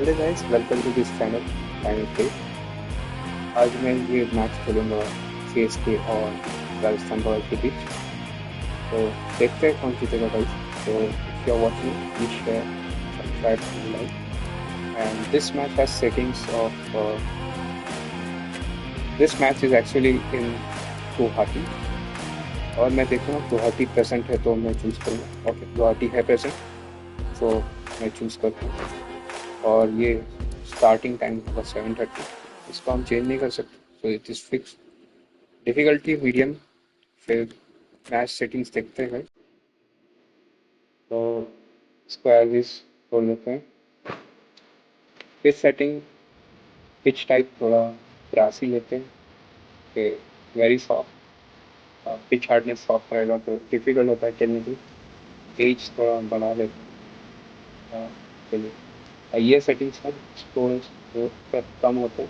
Hello guys, welcome to this channel time पे। आज मैं ये मैच खेलूंगा सीएसके और राजस्थान रॉयल्स के बीच। तो देखते हैं कौन जीतेगा guys. So if you're watching, please share, subscribe and like. And this match has settings of this match is actually in Guwahati और मैं देखूँगा गुवाहाटी प्रेजेंट है तो मैं चूज़ करूँगा। ओके, गुवाहाटी है प्रेजेंट, तो मैं चूज़ करता हूँ। और ये स्टार्टिंग टाइम होगा 7:30। इसको हम चेंज नहीं कर सकते, तो it is fix. Difficulty medium. फिर मैच सेटिंग्स देखते हैं। तो इसको एज इज छोड़ देते हैं। फिर सेटिंग पिच टाइप थोड़ा ग्रासी लेते हैं कि very soft. Pitch hardness soft रहेगा तो डिफिकल्ट होता है खेलने की। एज थोड़ा बढ़ा लेते हैं। चलिए, ये सेटिंग्स का स्टोरेज कम होते हैं।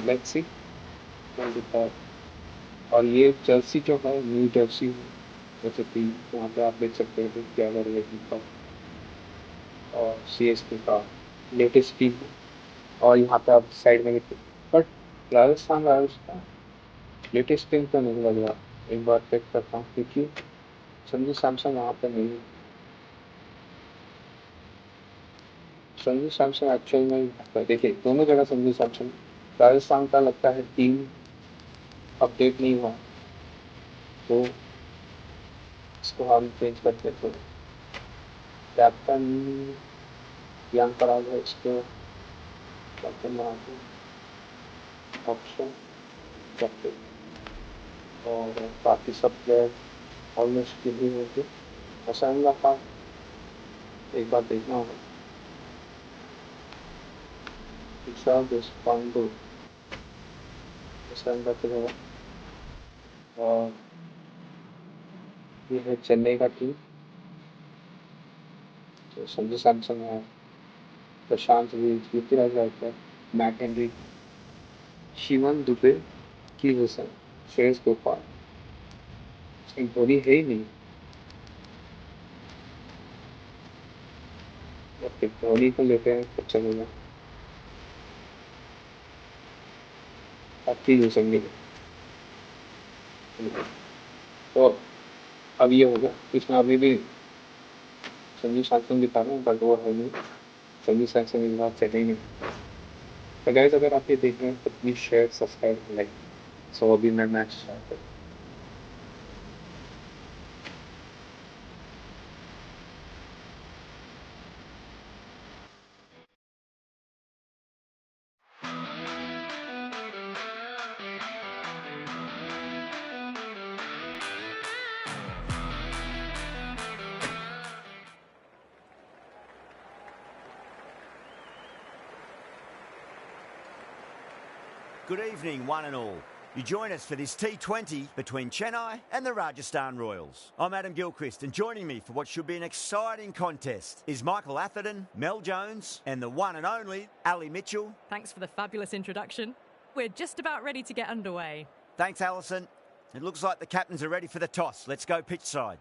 लेट्स सी कौन जीतता है। और ये जर्सी जो है न्यू जर्सी है, जैसे कि यहाँ पे आप देख सकते हैं कि क्या रेटिंग का और सीएसके का लेटेस्ट टीम है। और यहाँ पे आप साइड में देखते, बट राजस्थान रॉयल्स का लेटेस्ट टीम तो नहीं लग रहा। एक बार चेक करता हूँ क्योंकि संजू सैमसन वहाँ पे नहीं है। संजू सैमसन एक्चुअल में देखिए दोनों जगह संजू सैमसन। राजस्थान का लगता है टीम अपडेट नहीं हुआ, तो इसको हम चेंज करते थे। कैप्टन ज्ञान पराग है, इसको कैप्टन बना के ऑप्शन कैप्टन। और बाकी सब प्लेयर ऑलमोस्ट यही होते। पसंद का एक बार देखना होगा। पांडु पसंद का होगा। और ये है चेन्नई का टीम, तो संजू सैमसन है, प्रशांत ऋतुराज गायकवाड़, मैट हेनरी, शिवम दुबे, की हुसैन, श्रेयस गोपाल। इसमें धोनी है ही नहीं। या फिर धोनी को लेते हैं तो चलेगा। की हुसैन भी नहीं। तो अब ये होगा, इसमें अभी भी संजू सैमसन दिखा रहा हूँ, बट वो है नहीं। संजू सैमसन इस बार चले ही नहीं। तो गाइस, अगर आप ये देख रहे हैं तो प्लीज शेयर, सब्सक्राइब, लाइक। सो अभी मैं मैच स्टार्ट करता हूँ। Good evening, one and all. You join us for this T20 between Chennai and the Rajasthan Royals. I'm Adam Gilchrist, and joining me for what should be an exciting contest is Michael Atherton, Mel Jones, and the one and only Ali Mitchell. Thanks for the fabulous introduction. We're just about ready to get underway. Thanks, Alison. It looks like the captains are ready for the toss. Let's go pitch side.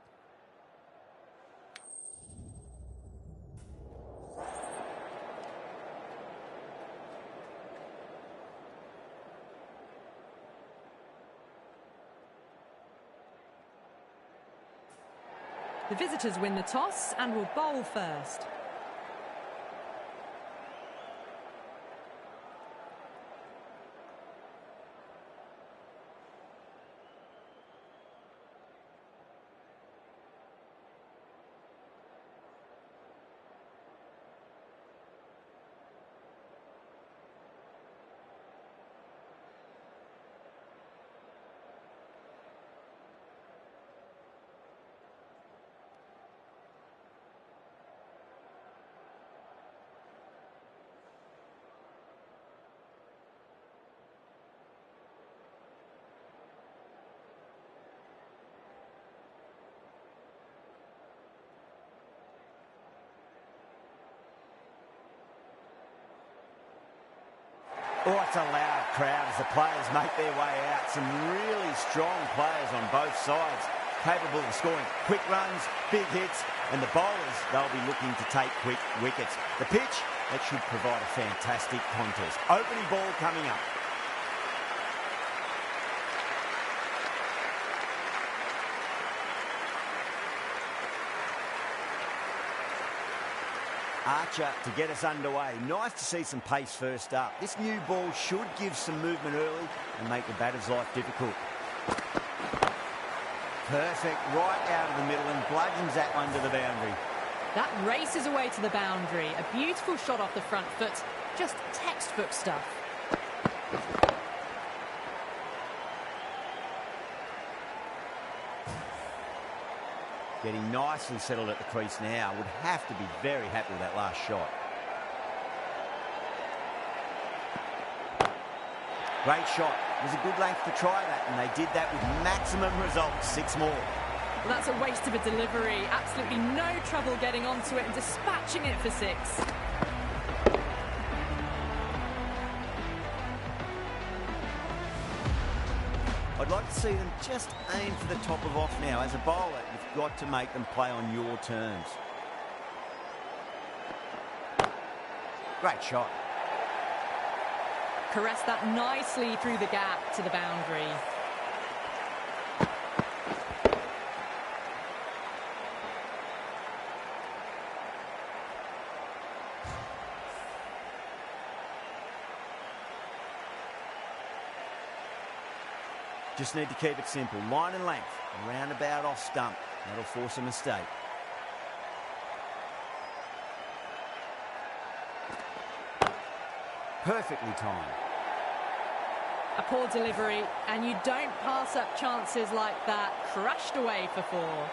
The visitors win the toss and will bowl first. Oh, it's a loud crowd as the players make their way out. Some really strong players on both sides, capable of scoring quick runs, big hits, and the bowlers, they'll be looking to take quick wickets. The pitch That should provide a fantastic contest. Opening ball coming up. Archer to get us underway. Nice to see some pace first up. This new ball should give some movement early and make the batter's life difficult. Perfect, right out of the middle and bludgeons that one to the boundary. That races away to the boundary. A beautiful shot off the front foot. Just textbook stuff. Getting nicely settled at the crease now. Would have to be very happy with that last shot. Great shot. It was a good length to try that, and they did that with maximum results. 6 more. Well, that's a waste of a delivery. Absolutely no trouble getting onto it and dispatching it for 6. I'd like to see them just aim for the top of off now. As a bowler, you've got to make them play on your terms. Great shot. Caress that nicely through the gap to the boundary. Just need to keep it simple. Line and length. Roundabout off stump. That'll force a mistake. Perfectly timed. A poor delivery, and you don't pass up chances like that. Crashed away for 4.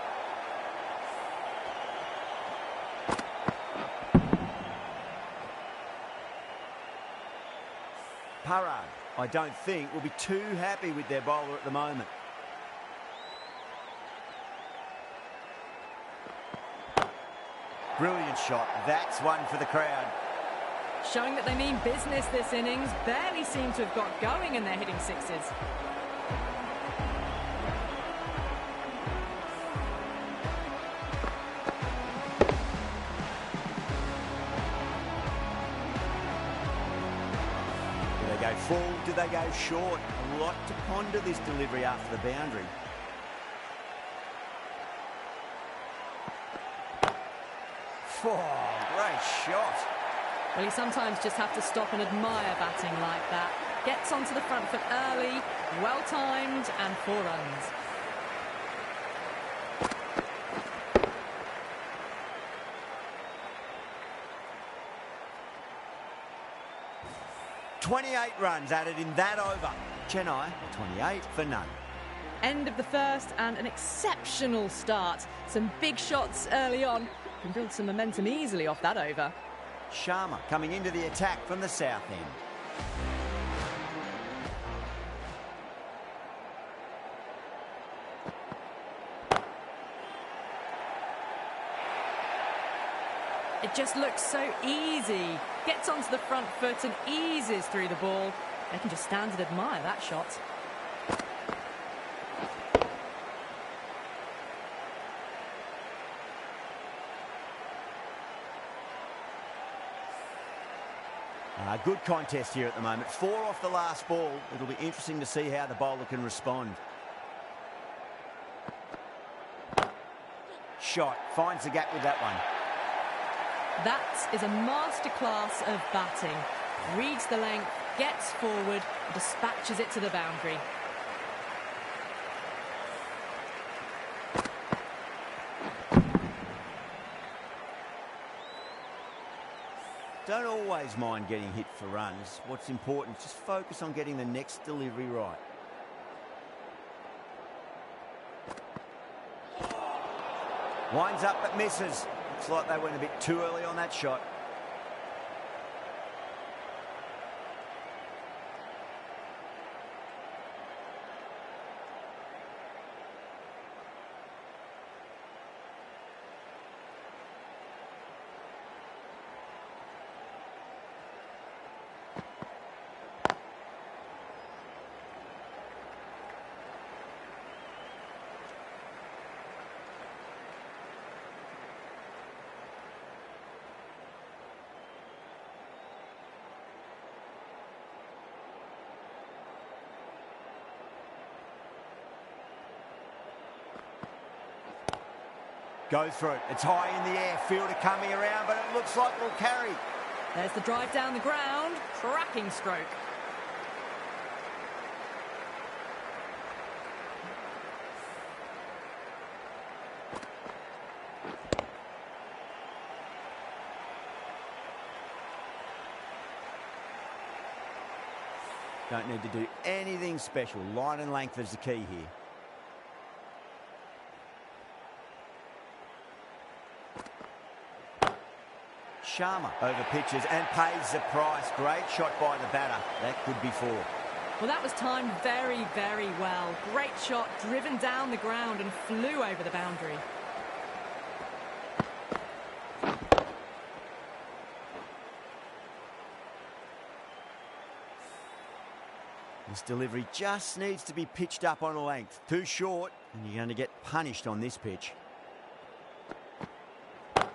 Parag, I don't think, will be too happy with their bowler at the moment. Brilliant shot. That's one for the crowd. Showing that they mean business this innings. Barely seem to have got going and they're hitting 6s. Do they go full? Do they go short? A lot to ponder this delivery after the boundary. Oh, great shot. Well, you sometimes just have to stop and admire batting like that. Gets onto the front foot early, well-timed, and 4 runs. "28 runs added in that over. Chennai, 28 for none. End of the first and an exceptional start. Some big shots early on. Can build some momentum easily off that over. Sharma coming into the attack from the south end. It just looks so easy. Gets onto the front foot and eases through the ball. They can just stand and admire that shot. Good contest here at the moment. 4 off the last ball. It'll be interesting to see how the bowler can respond. Shot. Finds the gap with that one. That is a masterclass of batting. Reads the length, gets forward, dispatches it to the boundary. Don't always mind getting hit for runs. What's important is just focus on getting the next delivery right. Winds up but misses. Looks like they went a bit too early on that shot. Goes for it. It's high in the air. Fielder coming around, but it looks like it'll carry. There's the drive down the ground. Cracking stroke. Don't need to do anything special. Line and length is the key here. Sharma over pitches and pays the price. Great shot by the batter. That could be four. Well, that was timed very, very well. Great shot, driven down the ground and flew over the boundary. This delivery just needs to be pitched up on a length. Too short, and you're going to get punished on this pitch. Oh,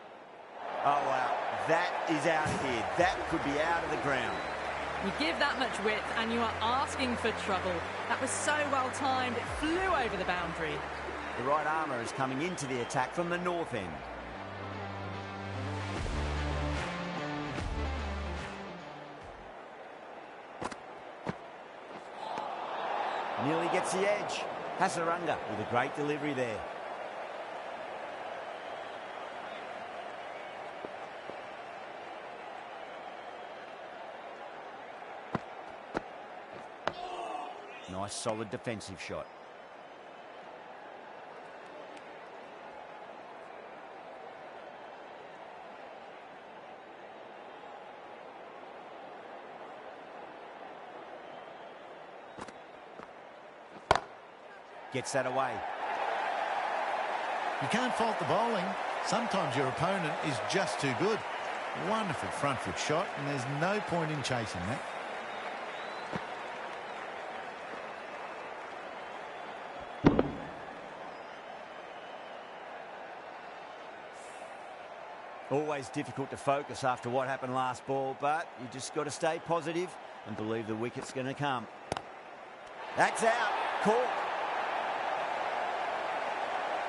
wow. That is out of here. That could be out of the ground. You give that much width and you are asking for trouble. That was so well timed, it flew over the boundary. The right armour is coming into the attack from the north end. Nearly gets the edge. Hasaranga with a great delivery there. Nice solid defensive shot. Gets that away. You can't fault the bowling. Sometimes your opponent is just too good. Wonderful front foot shot, and there's no point in chasing that. Always difficult to focus after what happened last ball, but you just got to stay positive and believe the wicket's going to come. That's out. Caught.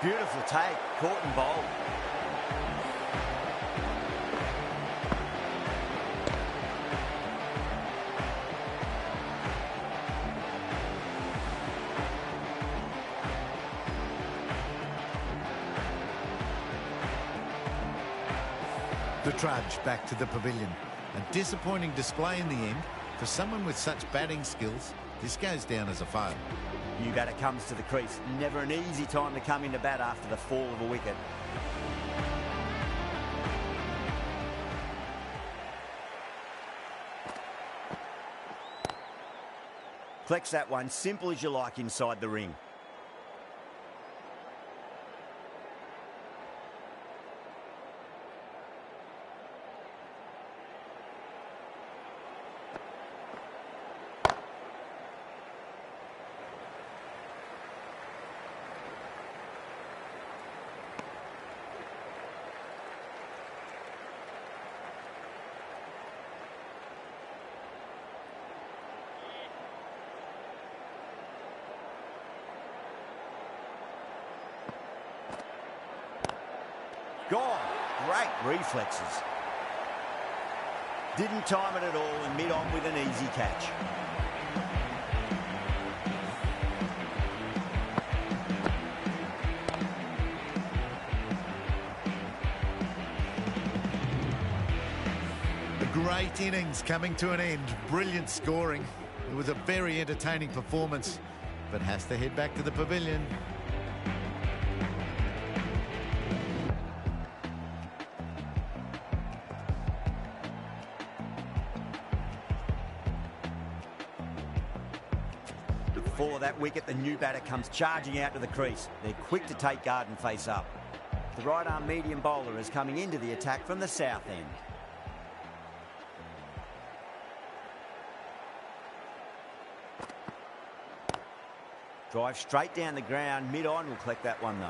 Beautiful take. Caught and bowled. The trudge back to the pavilion. A disappointing display in the end. For someone with such batting skills, this goes down as a fail. New batter comes to the crease. Never an easy time to come into bat after the fall of a wicket. Collects that one, simple as you like, inside the ring. Gone. Great reflexes. Didn't time it at all and mid-on with an easy catch. A great innings coming to an end. Brilliant scoring. It was a very entertaining performance, but has to head back to the pavilion. For that wicket, the new batter comes charging out to the crease. They're quick to take guard and face up. The right-arm medium bowler is coming into the attack from the south end. Drive straight down the ground. Mid-on will collect that one, though.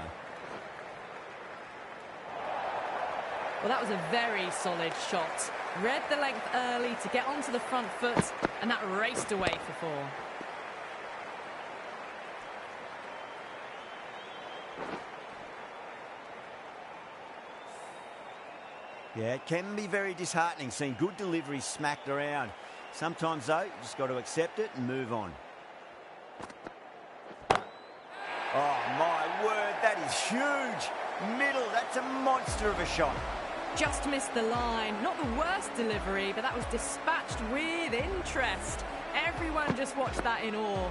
Well, that was a very solid shot. Read the length early to get onto the front foot, and that raced away for four. Yeah, it can be very disheartening seeing good deliveries smacked around. Sometimes, though, you just got to accept it and move on. Oh, my word, that is huge. Middle, that's a monster of a shot. Just missed the line. Not the worst delivery, but that was dispatched with interest. Everyone just watched that in awe.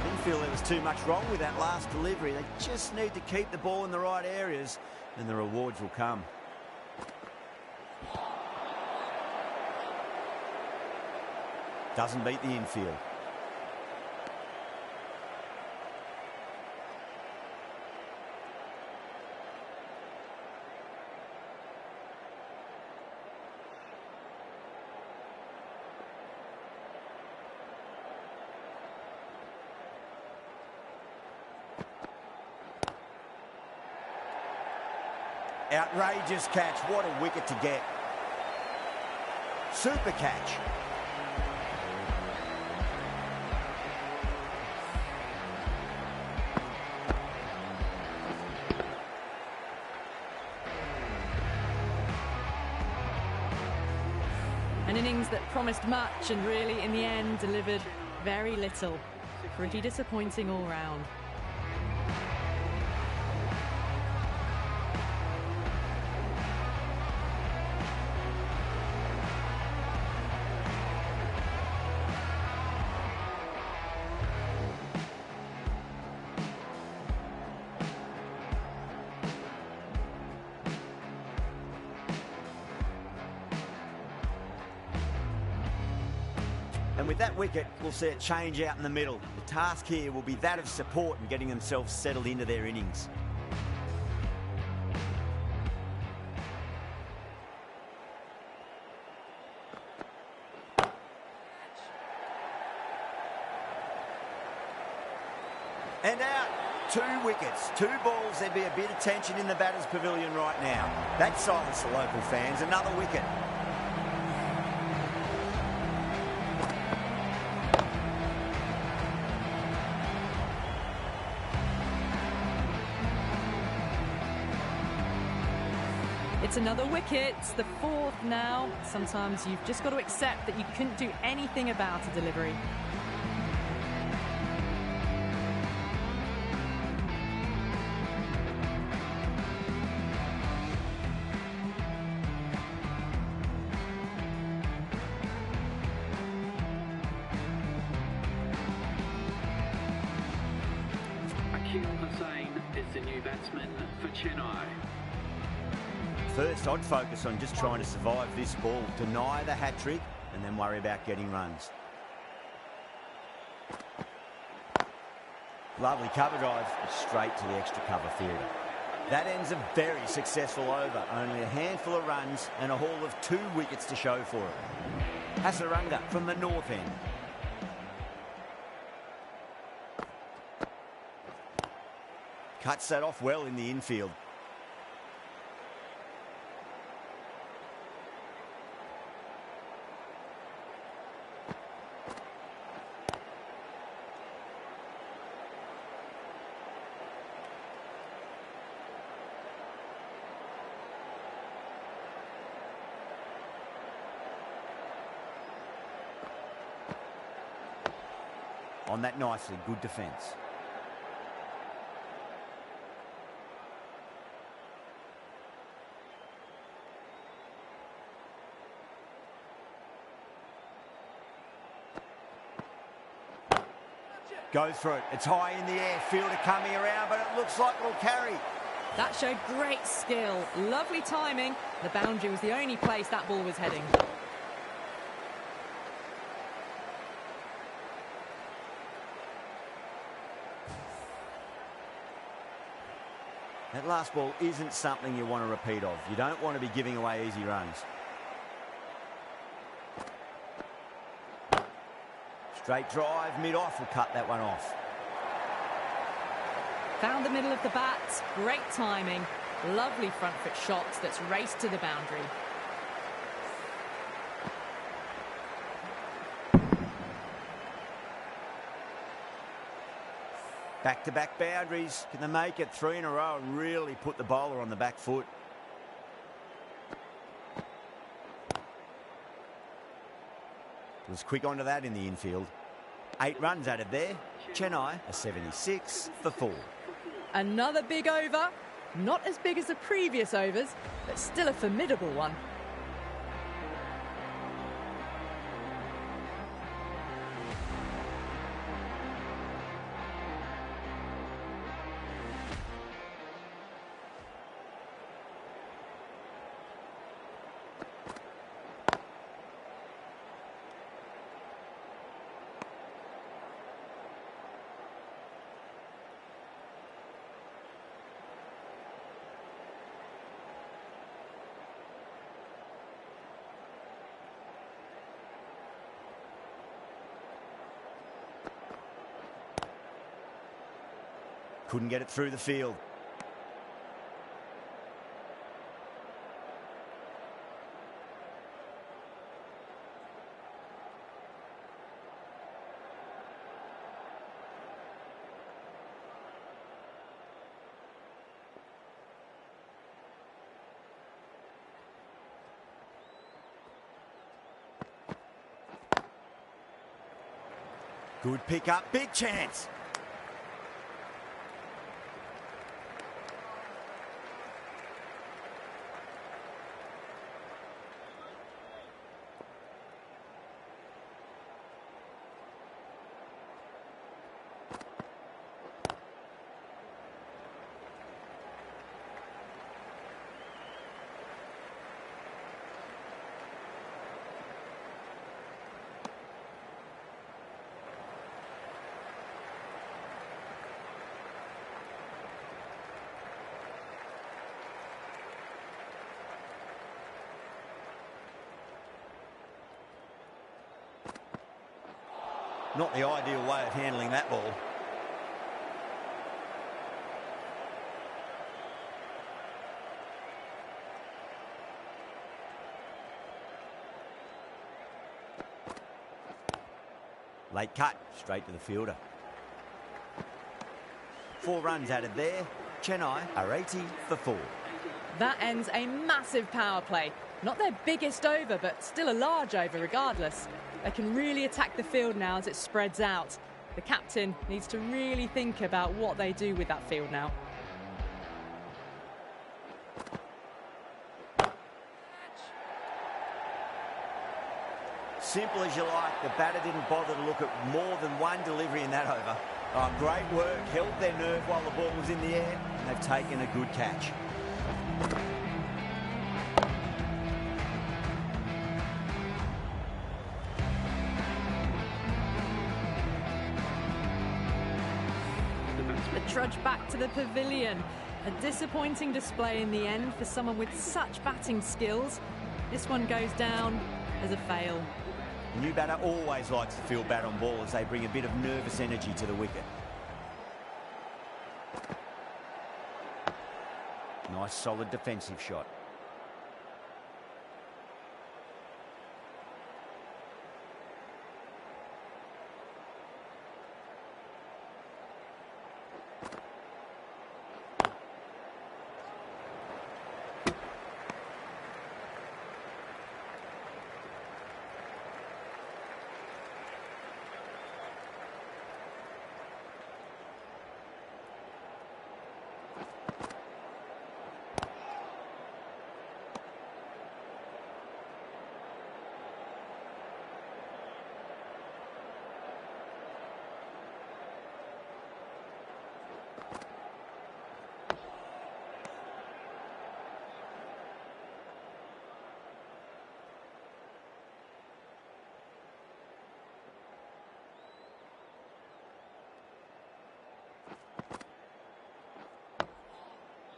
Didn't feel there was too much wrong with that last delivery. They just need to keep the ball in the right areas and the rewards will come. Doesn't beat the infield. Outrageous catch. What a wicket to get. Super catch. An innings that promised much and really, in the end, delivered very little. Pretty disappointing all round. And with that wicket, we'll see it change out in the middle. The task here will be that of support and getting themselves settled into their innings. And out. 2 wickets, 2 balls. There'd be a bit of tension in the batter's pavilion right now. That silenced the local fans. Another wicket. It's another wicket, it's the 4th now. Sometimes you've just got to accept that you couldn't do anything about a delivery. Is the new batsman for Chennai. First, I'd focus on just trying to survive this ball, deny the hat-trick, and then worry about getting runs. Lovely cover drive, straight to the extra cover fielder. That ends a very successful over. Only a handful of runs and a haul of 2 wickets to show for it. Hasaranga from the north end. Cuts that off well in the infield. On that nicely, good defence. Goes for it. It's high in the air. Fielder coming around, but it looks like it'll carry. That showed great skill. Lovely timing. The boundary was the only place that ball was heading. That last ball isn't something you want to repeat of. You don't want to be giving away easy runs. Straight drive, mid-off will cut that one off. Found the middle of the bat. Great timing. Lovely front foot shot that's raced to the boundary. Back-to-back boundaries. Can they make it 3 in a row and really put the bowler on the back foot? Was quick onto that in the infield. 8 runs added there. Chennai a 76 for 4. Another big over. Not as big as the previous overs, but still a formidable one. Couldn't get it through the field. Good pick up, big chance. Not the ideal way of handling that ball. Late cut, straight to the fielder. 4 runs added there. Chennai are 80 for 4. That ends a massive power play. Not their biggest over, but still a large over regardless. They can really attack the field now as it spreads out. The captain needs to really think about what they do with that field now. Simple as you like, the batter didn't bother to look at more than one delivery in that over. Oh, great work, held their nerve while the ball was in the air, and they've taken a good catch. The trudge back to the pavilion. A disappointing display in the end for someone with such batting skills. This one goes down as a fail. The new batter always likes to feel bat on ball as they bring a bit of nervous energy to the wicket. Nice solid defensive shot.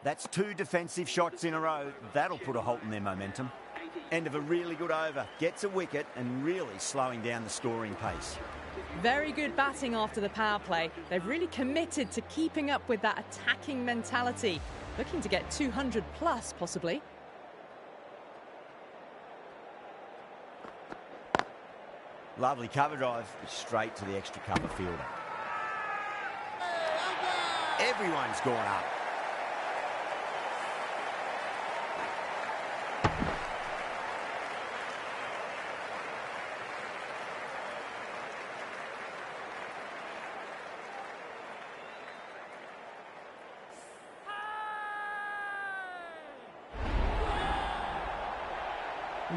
That's 2 defensive shots in a row. That'll put a halt in their momentum. End of a really good over. Gets a wicket and really slowing down the scoring pace. Very good batting after the power play. They've really committed to keeping up with that attacking mentality. Looking to get 200 plus, possibly. Lovely cover drive, straight to the extra cover fielder. Everyone's gone up.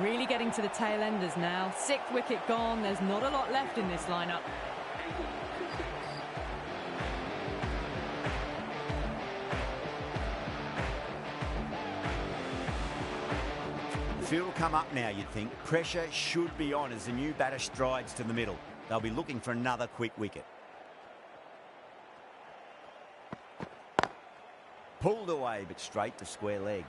Really getting to the tail enders now. 6th wicket gone. There's not a lot left in this lineup. The field will come up now, you'd think. Pressure should be on as the new batter strides to the middle. They'll be looking for another quick wicket. Pulled away, but straight to square leg.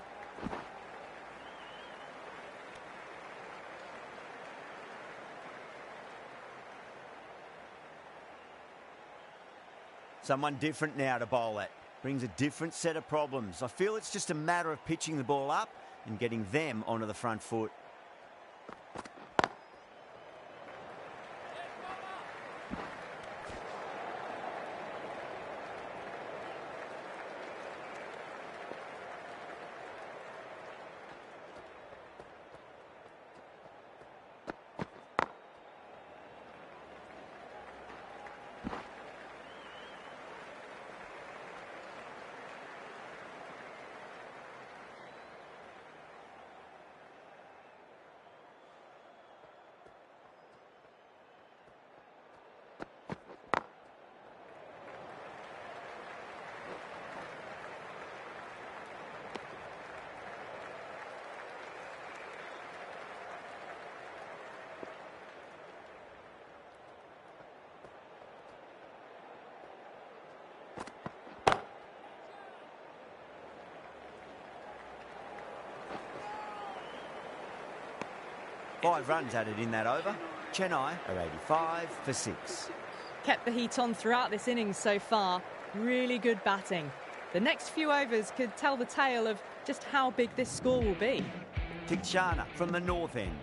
Someone different now to bowl at. Brings a different set of problems. I feel it's just a matter of pitching the ball up and getting them onto the front foot. Five runs added in that over. Chennai are 85 for 6. Kept the heat on throughout this innings so far. Really good batting. The next few overs could tell the tale of just how big this score will be. Tikshana from the north end.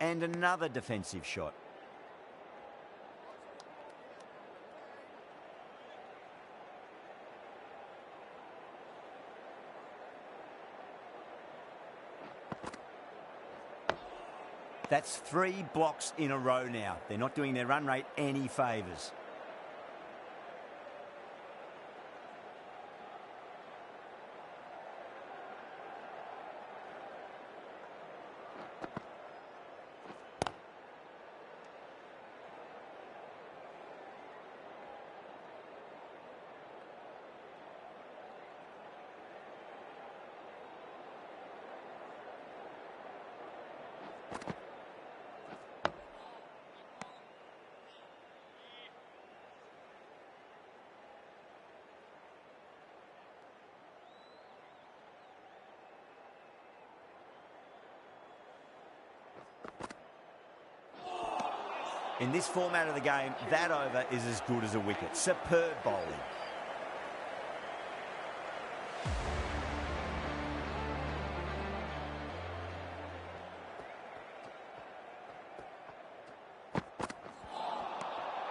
And another defensive shot. That's 3 blocks in a row now. They're not doing their run rate any favours. In this format of the game, that over is as good as a wicket. Superb bowling.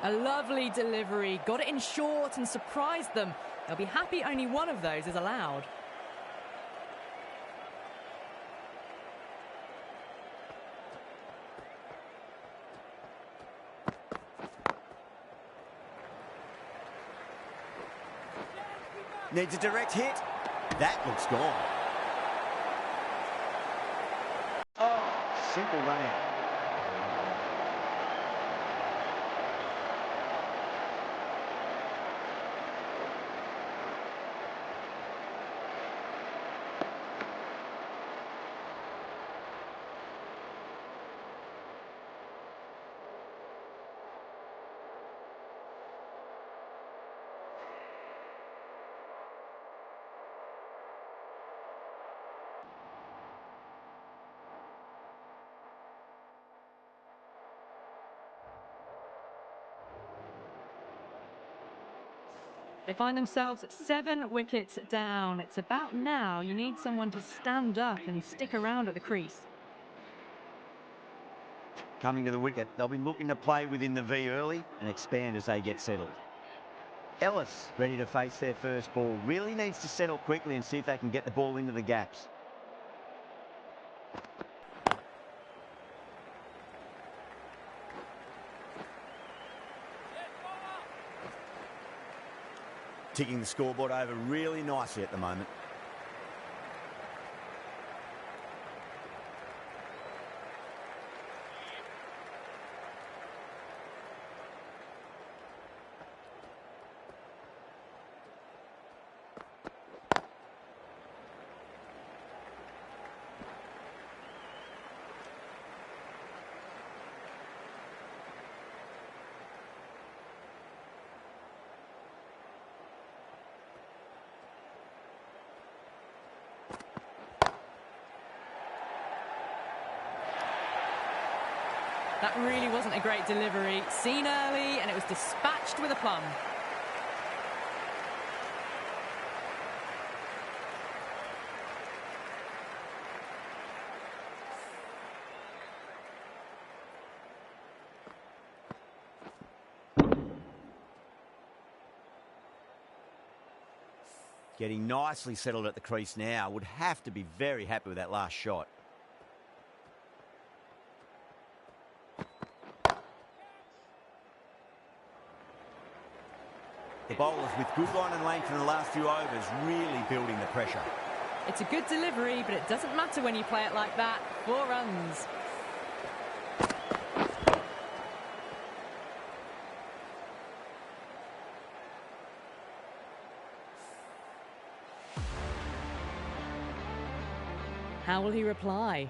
A lovely delivery. Got it in short and surprised them. They'll be happy only one of those is allowed. Needs a direct hit. That looks gone. Oh, simple run out. They find themselves 7 wickets down. It's about now you need someone to stand up and stick around at the crease. Coming to the wicket, they'll be looking to play within the V early and expand as they get settled. Ellis ready to face their first ball. Really needs to settle quickly and see if they can get the ball into the gaps. Ticking the scoreboard over really nicely at the moment. That really wasn't a great delivery. Seen early, and it was dispatched with aplomb. Getting nicely settled at the crease now. Would have to be very happy with that last shot. The bowlers with good line and length in the last few overs really building the pressure. It's a good delivery, but it doesn't matter when you play it like that. 4 runs. How will he reply?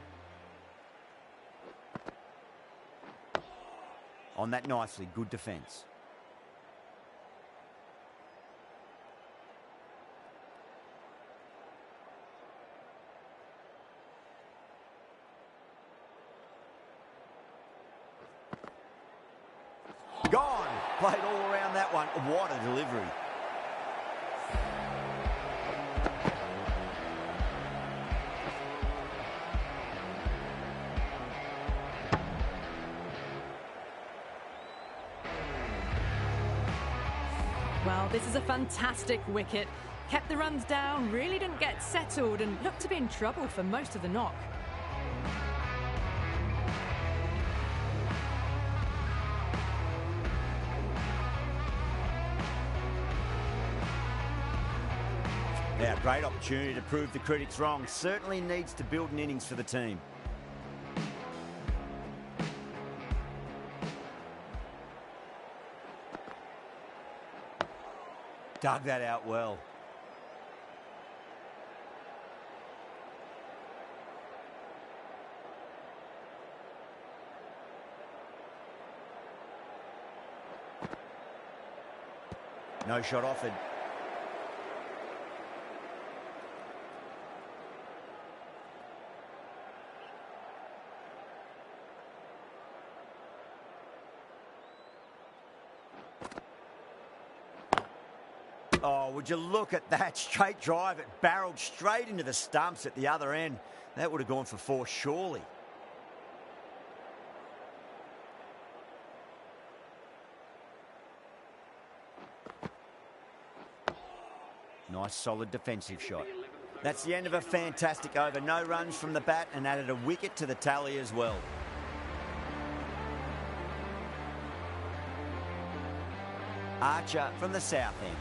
On that nicely, good defence. Gone. Played all around that one. What a delivery. Well, this is a fantastic wicket. Kept the runs down, really didn't get settled, and looked to be in trouble for most of the knock. Yeah, great opportunity to prove the critics wrong. Certainly needs to build an innings for the team. Dug that out well. No shot offered. Oh, would you look at that straight drive? It barreled straight into the stumps at the other end. That would have gone for 4, surely. Nice, solid defensive shot. That's the end of a fantastic over. No runs from the bat and added a wicket to the tally as well. Archer from the south end.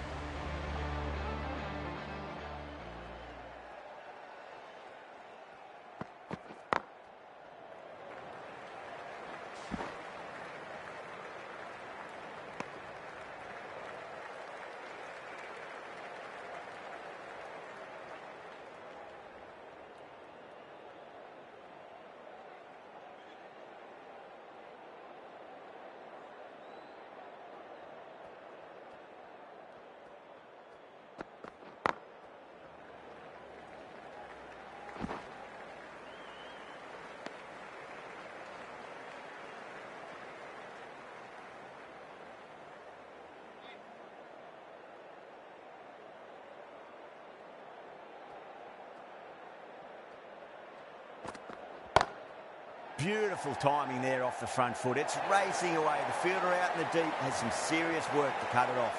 Beautiful timing there off the front foot. It's racing away. The fielder out in the deep has some serious work to cut it off.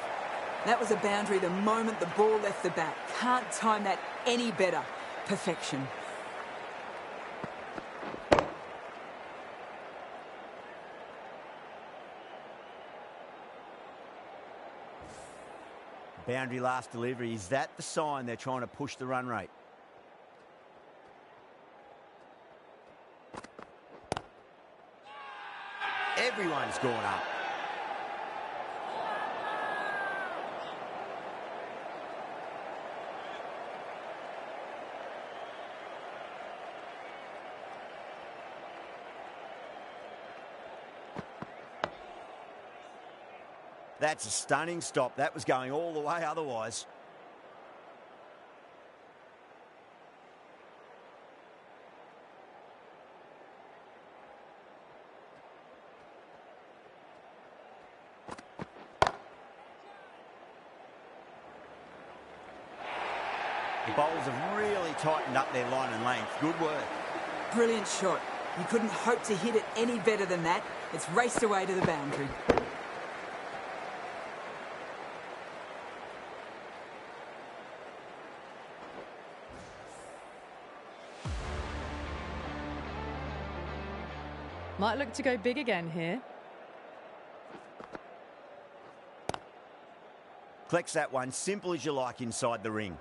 That was a boundary the moment the ball left the bat. Can't time that any better. Perfection. Boundary last delivery. Is that the sign they're trying to push the run rate? Everyone's gone up. That's a stunning stop. That was going all the way otherwise. The bowlers have really tightened up their line and length. Good work. Brilliant shot. You couldn't hope to hit it any better than that. It's raced away to the boundary. Might look to go big again here. Collects that one, simple as you like inside the ring.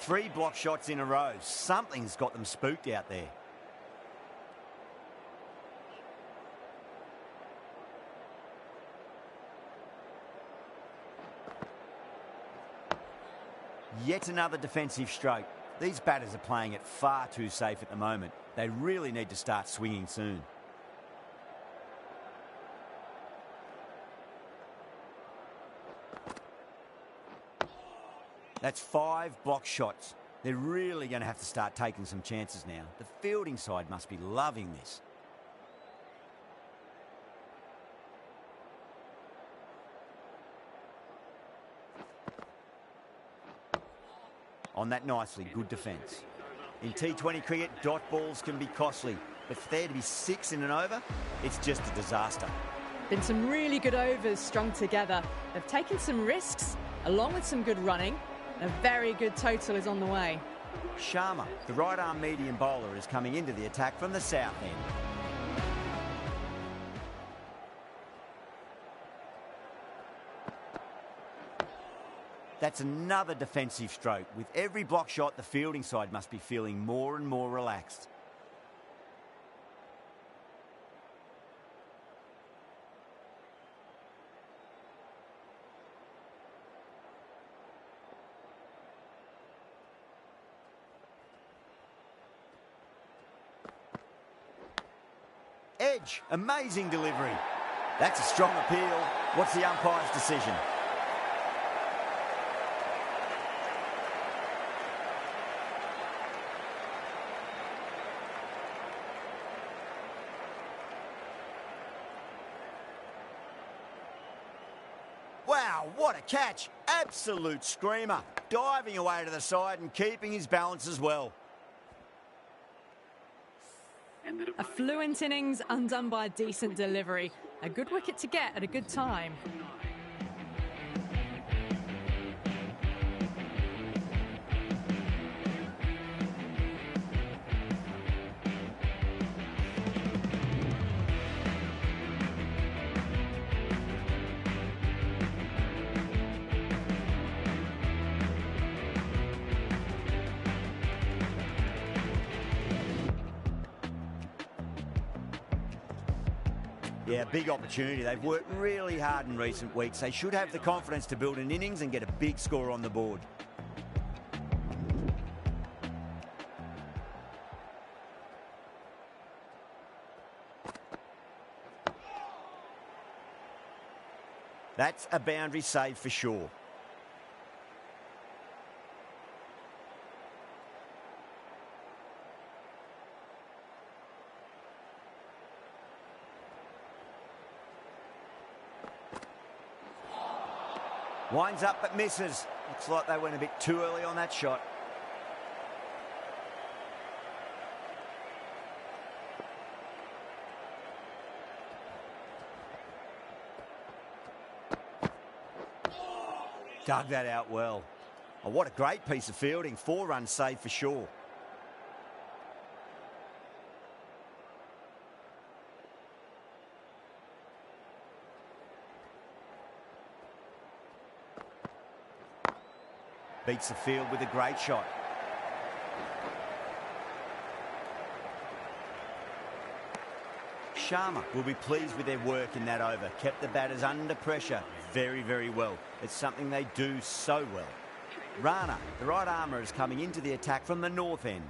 Three block shots in a row. Something's got them spooked out there. Yet another defensive stroke. These batters are playing it far too safe at the moment. They really need to start swinging soon. That's 5 block shots. They're really going to have to start taking some chances now. The fielding side must be loving this. On that nicely, good defence. In T20 cricket, dot balls can be costly, but for there to be 6 in an over, it's just a disaster. Been some really good overs strung together. They've taken some risks, along with some good running. A very good total is on the way. Sharma, the right-arm medium bowler, is coming into the attack from the south end. That's another defensive stroke. With every block shot, the fielding side must be feeling more and more relaxed. Edge, amazing delivery. That's a strong appeal. What's the umpire's decision? Wow, what a catch. Absolute screamer. Diving away to the side and keeping his balance as well. A fluent innings undone by a decent delivery. A good wicket to get at a good time. Yeah, big opportunity. They've worked really hard in recent weeks. They should have the confidence to build an innings and get a big score on the board. That's a boundary save for sure. Winds up but misses. Looks like they went a bit too early on that shot. Dug that out well. Oh, what a great piece of fielding. 4-run save for sure. Beats the field with a great shot. Sharma will be pleased with their work in that over. Kept the batters under pressure very, very well. It's something they do so well. Rana, the right armour, is coming into the attack from the north end.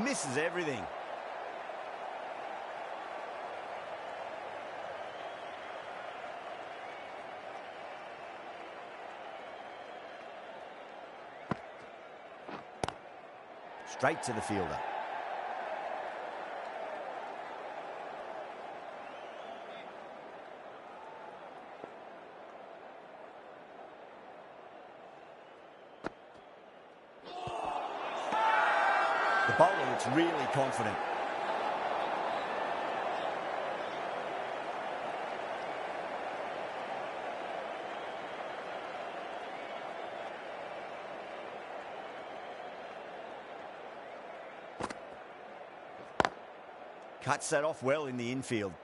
Misses everything. Straight to the fielder. The bowler looks really confident. Cuts that off well in the infield.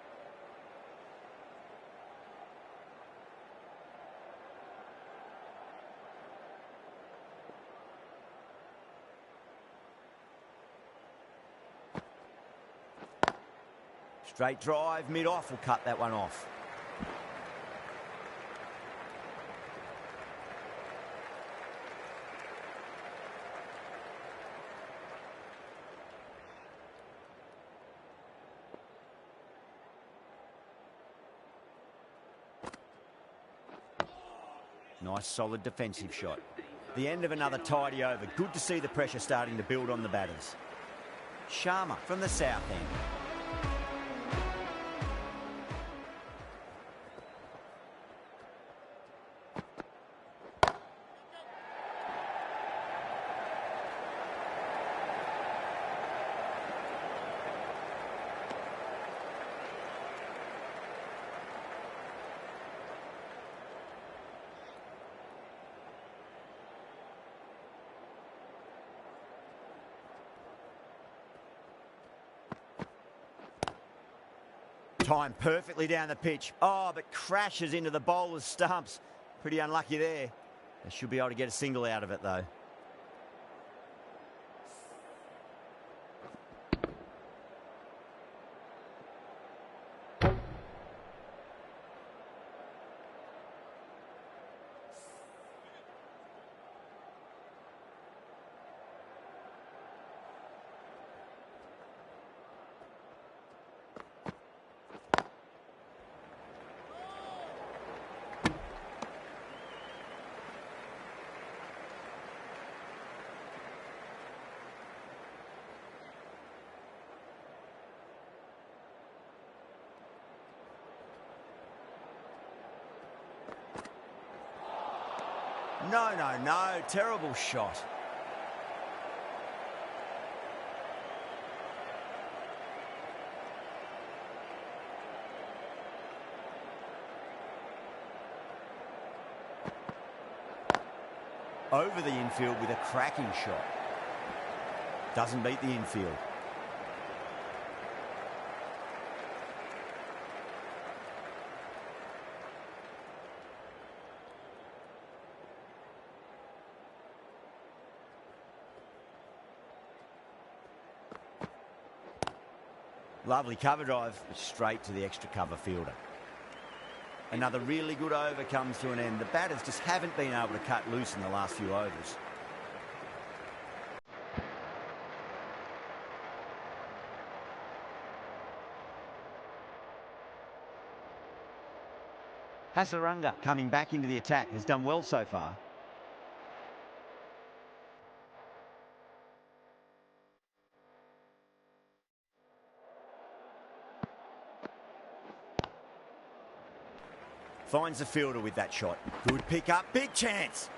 Straight drive, mid-off will cut that one off. Nice solid defensive shot. The end of another tidy over. Good to see the pressure starting to build on the batters. Sharma from the south end. Timed perfectly down the pitch. Oh, but crashes into the bowler's stumps. Pretty unlucky there. They should be able to get a single out of it, though. No, no, no. Terrible shot. Over the infield with a cracking shot. Doesn't beat the infield. Lovely cover drive, straight to the extra cover fielder. Another really good over comes to an end. The batters just haven't been able to cut loose in the last few overs. Hasaranga coming back into the attack has done well so far. Finds the fielder with that shot. Good pick up, big chance.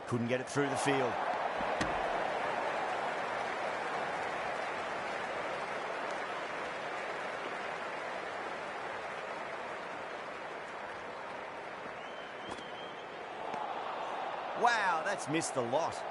Couldn't get it through the field. Wow, that's missed the lot.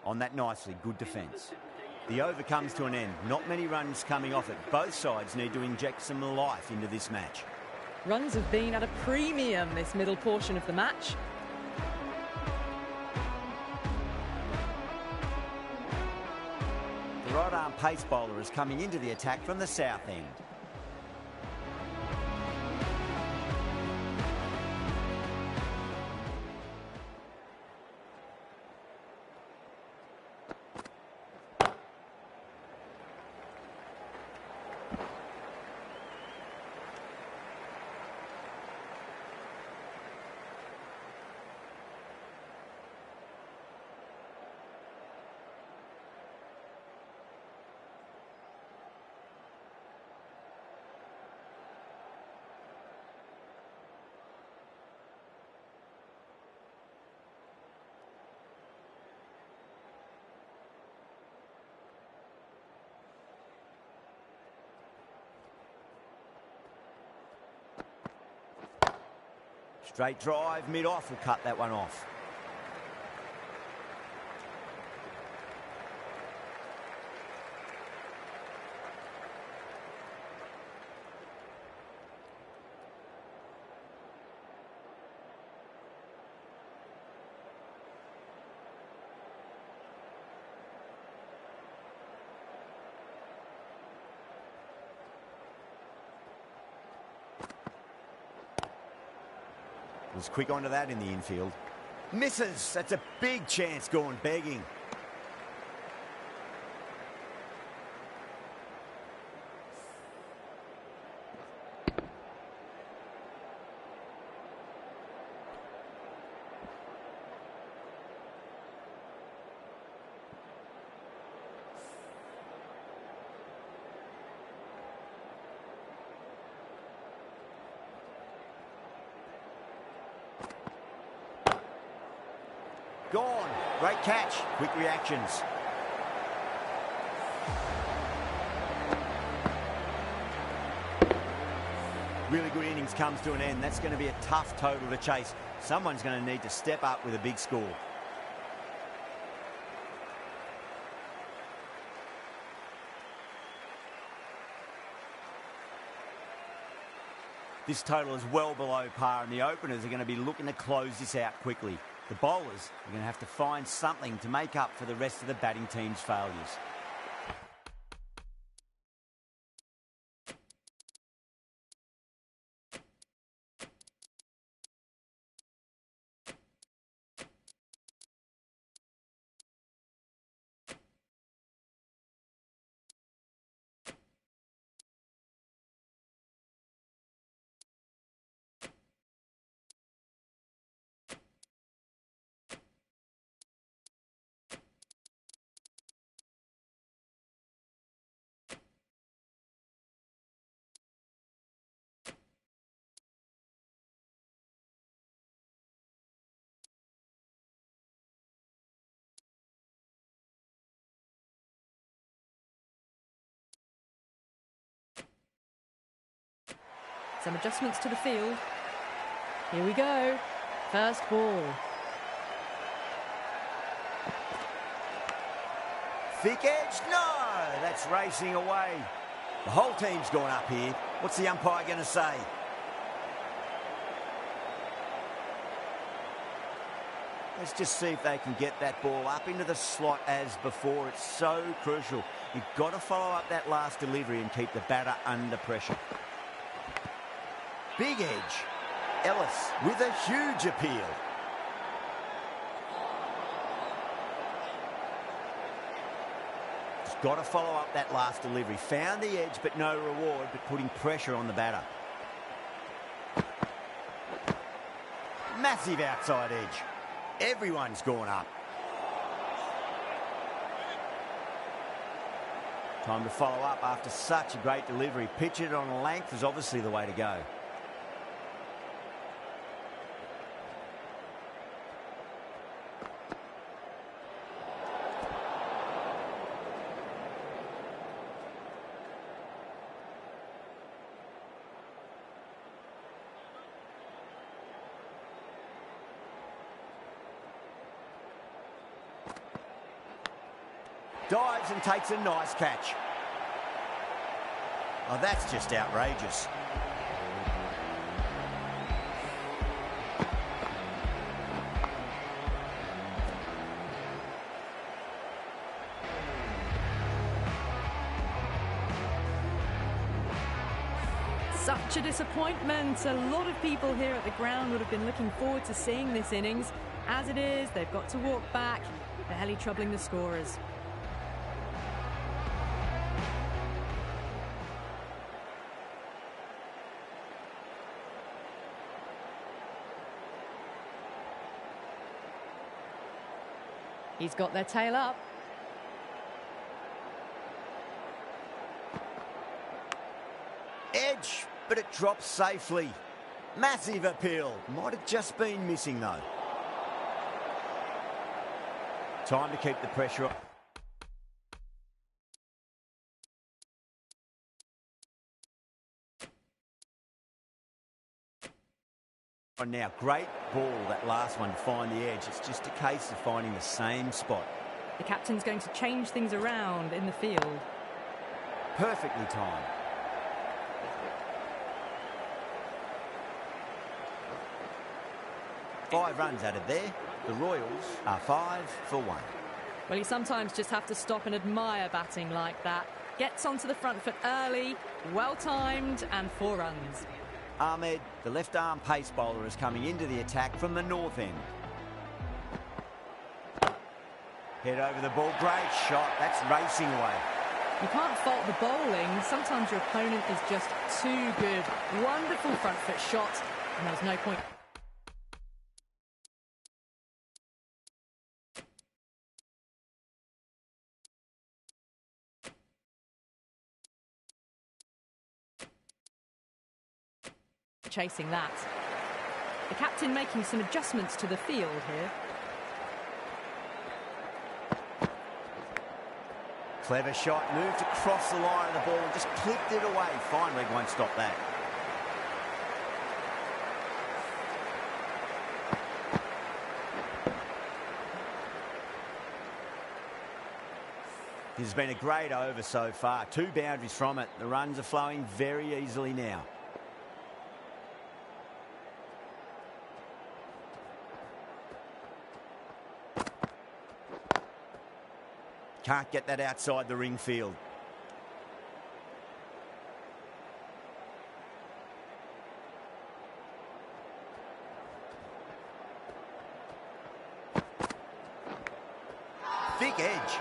On that nicely, good defence. The over comes to an end. Not many runs coming off it. Both sides need to inject some life into this match. Runs have been at a premium this middle portion of the match. The right-arm pace bowler is coming into the attack from the south end. Straight drive, mid-off will cut that one off. Was quick onto that in the infield. Misses. That's a big chance going begging. Gone. Great catch. Quick reactions. Really good innings comes to an end. That's going to be a tough total to chase. Someone's going to need to step up with a big score. This total is well below par, and the openers are going to be looking to close this out quickly. The bowlers are going to have to find something to make up for the rest of the batting team's failures. Some adjustments to the field. Here we go. First ball. Thick edge, no! That's racing away. The whole team's gone up here. What's the umpire going to say? Let's just see if they can get that ball up into the slot as before. It's so crucial. You've got to follow up that last delivery and keep the batter under pressure. Big edge. Ellis with a huge appeal. Got to follow up that last delivery. Found the edge, but no reward, but putting pressure on the batter. Massive outside edge. Everyone's gone up. Time to follow up after such a great delivery. Pitch it on length is obviously the way to go. Dives and takes a nice catch. Oh, that's just outrageous. Such a disappointment. A lot of people here at the ground would have been looking forward to seeing this innings. As it is, they've got to walk back, barely troubling the scorers. He's got their tail up. Edge, but it drops safely. Massive appeal. Might have just been missing though. Time to keep the pressure up. And now, great ball, that last one, to find the edge. It's just a case of finding the same spot. The captain's going to change things around in the field. Perfectly timed. Five runs added there. The Royals are 5 for 1. Well, you sometimes just have to stop and admire batting like that. Gets onto the front foot early, well-timed, and 4 runs. Ahmed, the left-arm pace bowler, is coming into the attack from the north end. Head over the ball. Great shot. That's racing away. You can't fault the bowling. Sometimes your opponent is just too good. Wonderful front foot shot, and there's no point. Chasing that. The captain making some adjustments to the field here. Clever shot, moved across the line of the ball and just clipped it away. Fine leg won't stop that. This has been a great over so far. 2 boundaries from it. The runs are flowing very easily now. Can't get that outside the ring field. Thick edge.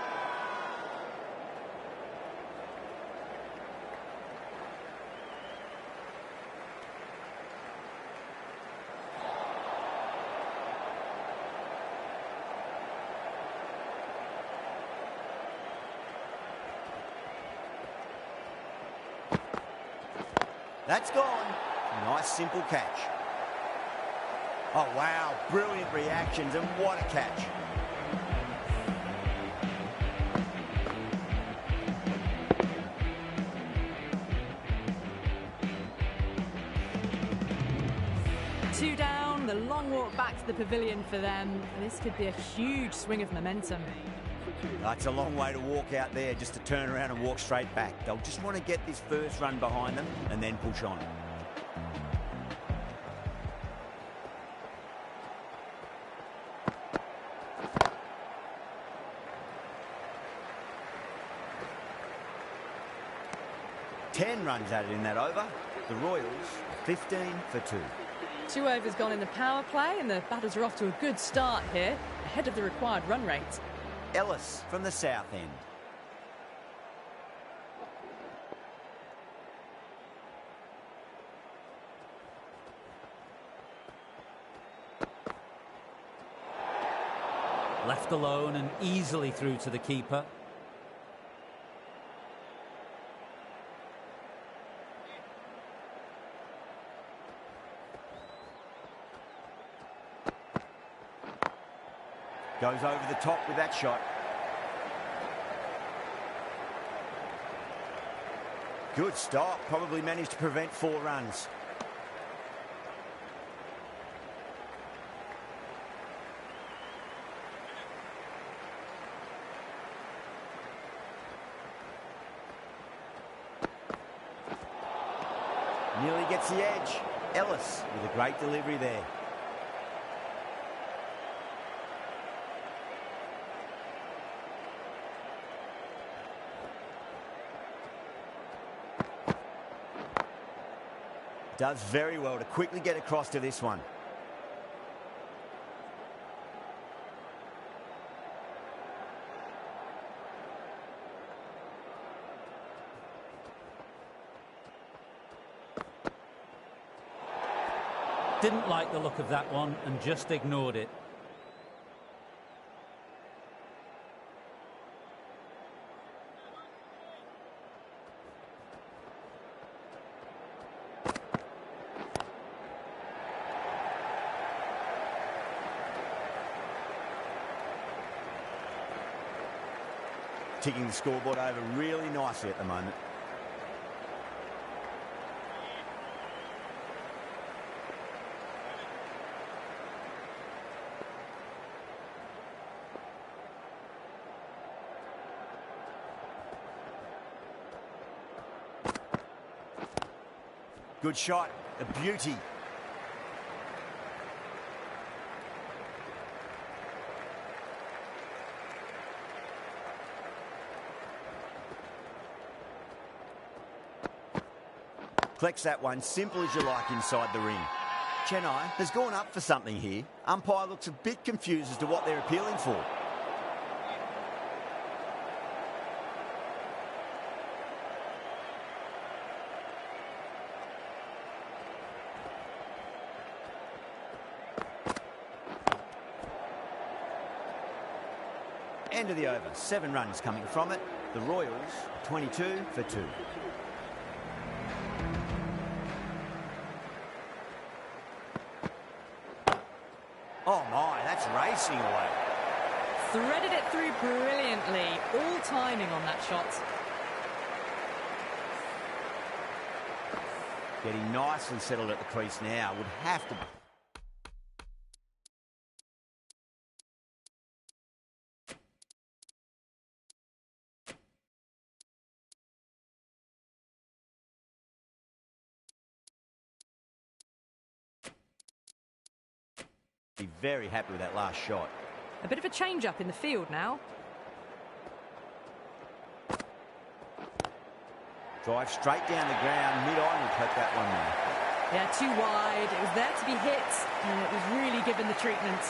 That's gone. Nice simple catch. Oh wow, brilliant reactions, and what a catch. long walk back to the pavilion for them. This could be a huge swing of momentum. That's a long way to walk out there just to turn around and walk straight back. They'll just want to get this first run behind them and then push on. Ten runs added in that over. The Royals, 15 for 2. 2 overs gone in the power play, and the batters are off to a good start here, ahead of the required run rate. Ellis from the south end. Left alone and easily through to the keeper. Goes over the top with that shot. Good stop. Probably managed to prevent 4 runs. Nearly gets the edge. Ellis with a great delivery there. Does very well to quickly get across to this one. Didn't like the look of that one and just ignored it. Ticking the scoreboard over really nicely at the moment. Good shot, a beauty. Collects that one, simple as you like inside the ring. Chennai has gone up for something here. Umpire looks a bit confused as to what they're appealing for. End of the over, 7 runs coming from it. The Royals, 22 for 2. Oh my, that's racing away. Threaded it through brilliantly. All timing on that shot. Getting nicely settled at the crease now. Would have to... be very happy with that last shot. A bit of a change-up in the field now. Drive straight down the ground, mid-on, will take that one there. Yeah, too wide. It was there to be hit, and it was really given the treatment.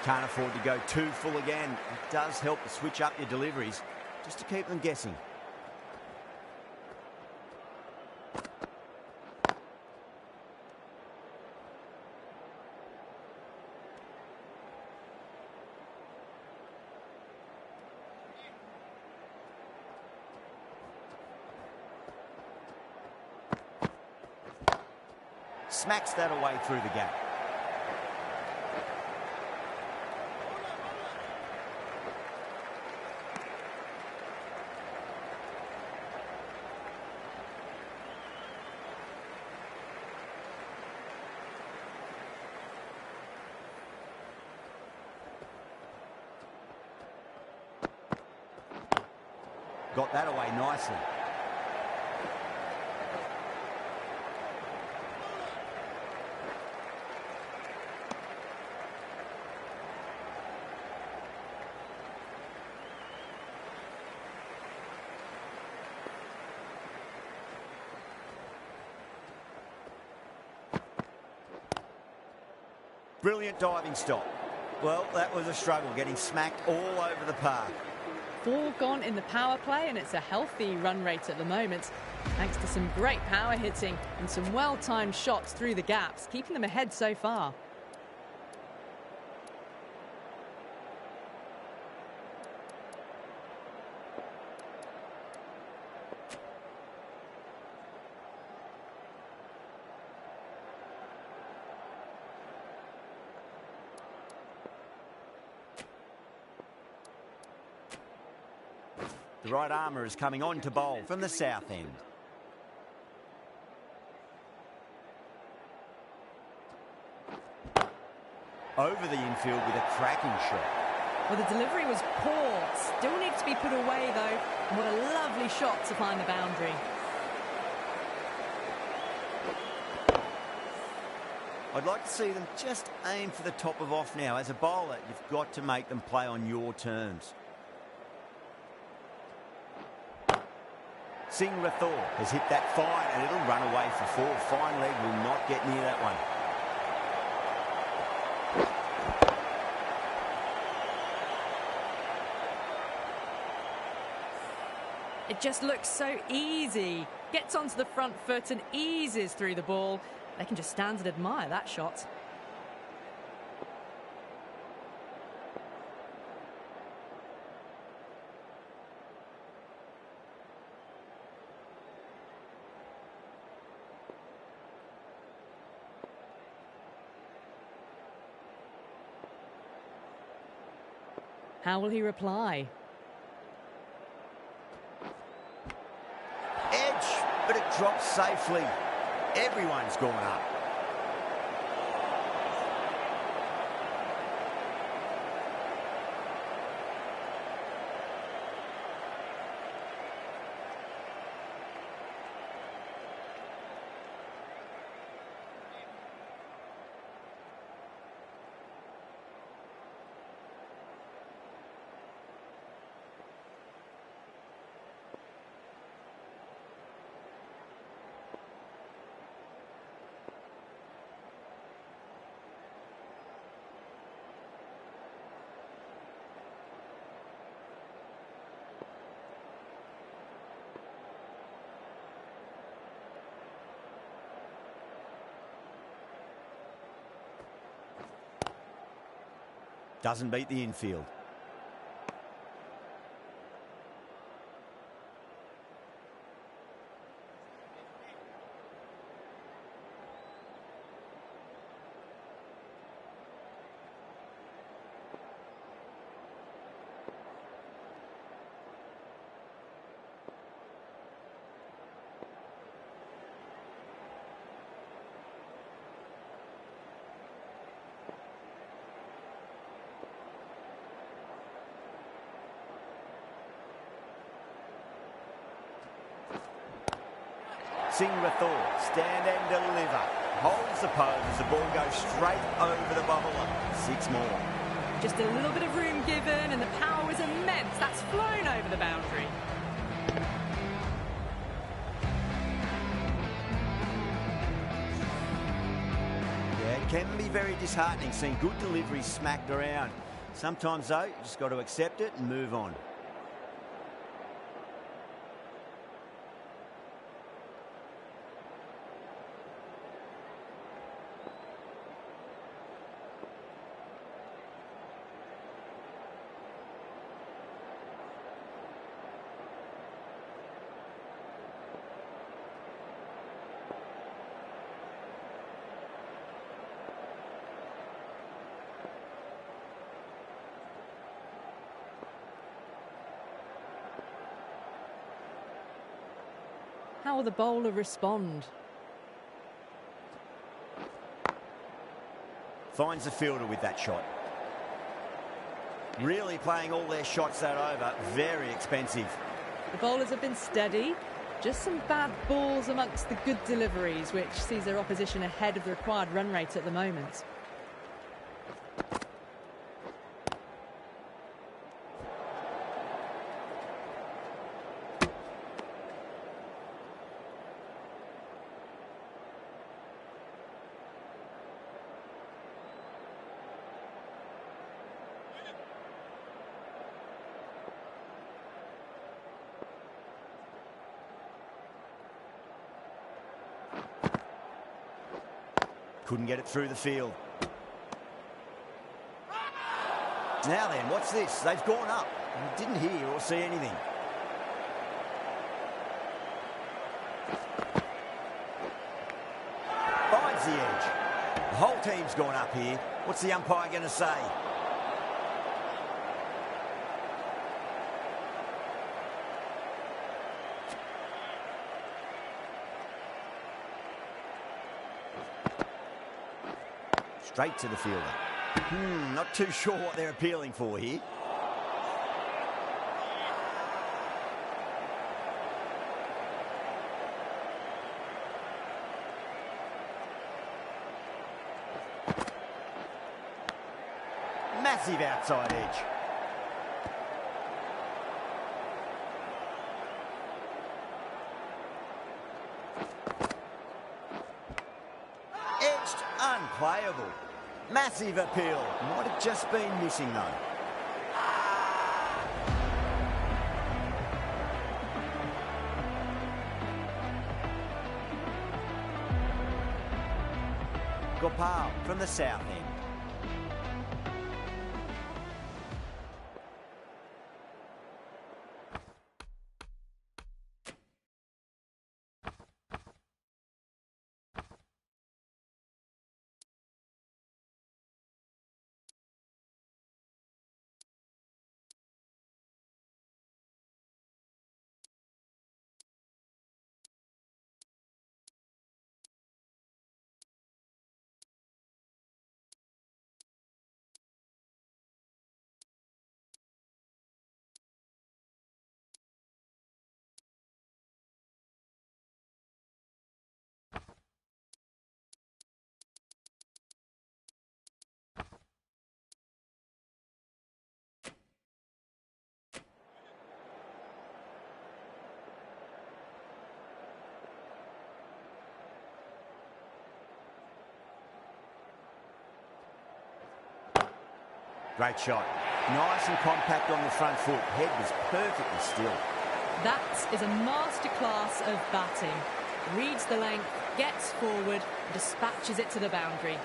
Can't afford to go too full again. It does help to switch up your deliveries, just to keep them guessing. Smacks that away through the gap. Got that away nicely. Brilliant diving stop. Well, that was a struggle, getting smacked all over the park. 4 gone in the power play, and it's a healthy run rate at the moment, thanks to some great power hitting and some well-timed shots through the gaps, keeping them ahead so far. The right armour is coming on to bowl from the south end. Over the infield with a cracking shot. Well, the delivery was poor. Still needs to be put away, though. And what a lovely shot to find the boundary. I'd like to see them just aim for the top of off now. As a bowler, you've got to make them play on your terms. Singh Rathore has hit that fine and it'll run away for 4. Fine leg will not get near that one. It just looks so easy. Gets onto the front foot and eases through the ball. They can just stand and admire that shot. How will he reply? Edge, but it drops safely. Everyone's gone up. Doesn't beat the infield. Singh Rathore, stand and deliver. Holds the pose as the ball goes straight over the bowler. 6 more. Just a little bit of room given and the power was immense. That's flown over the boundary. Yeah, it can be very disheartening seeing good deliveries smacked around. Sometimes, though, you just got to accept it and move on. How will the bowler respond? Finds the fielder with that shot. Really playing all their shots that over. Very expensive. The bowlers have been steady. Just some bad balls amongst the good deliveries, which sees their opposition ahead of the required run rate at the moment. Couldn't get it through the field. Now then, what's this? They've gone up. And didn't hear or see anything. Finds the edge. The whole team's gone up here. What's the umpire going to say? Straight to the fielder. Not too sure what they're appealing for here. Massive outside edge. Edged, unplayable. Massive appeal. Might have just been missing though. Gopal from the south end. Great shot. Nice and compact on the front foot. Head was perfectly still. That is a masterclass of batting. Reads the length, gets forward, dispatches it to the boundary.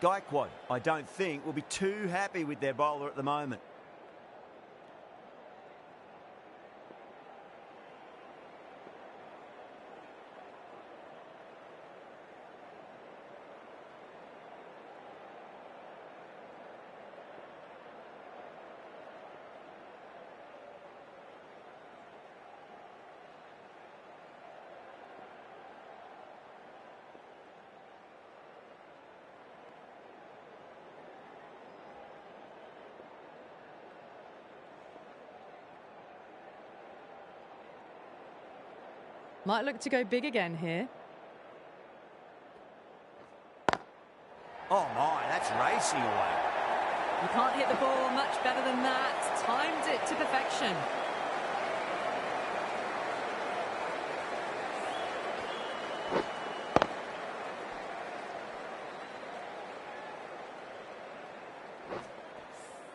Gaikwad, I don't think, will be too happy with their bowler at the moment. Might look to go big again here. Oh my, that's racing away. You can't hit the ball much better than that. Timed it to perfection.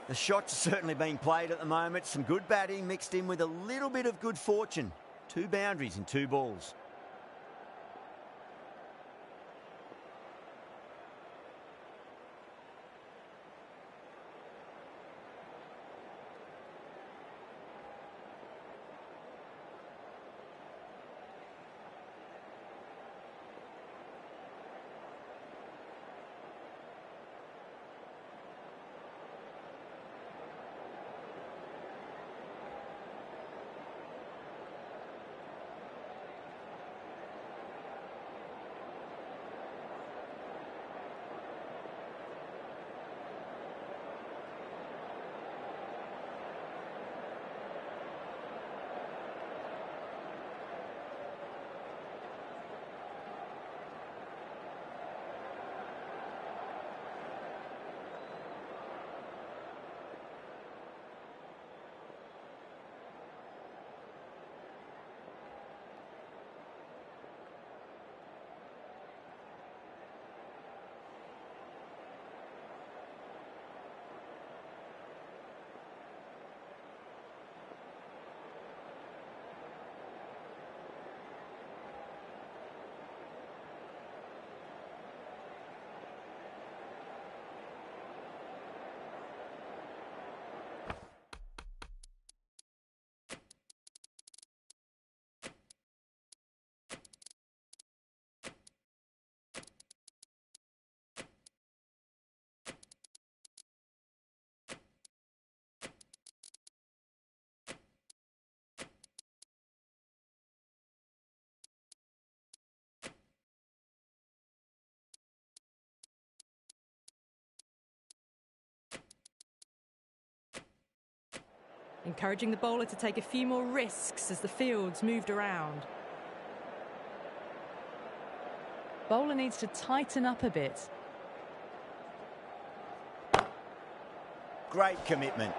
The shot's certainly being played at the moment. Some good batting mixed in with a little bit of good fortune. 2 boundaries and 2 balls. encouraging the bowler to take a few more risks as the field's moved around. Bowler needs to tighten up a bit. Great commitment.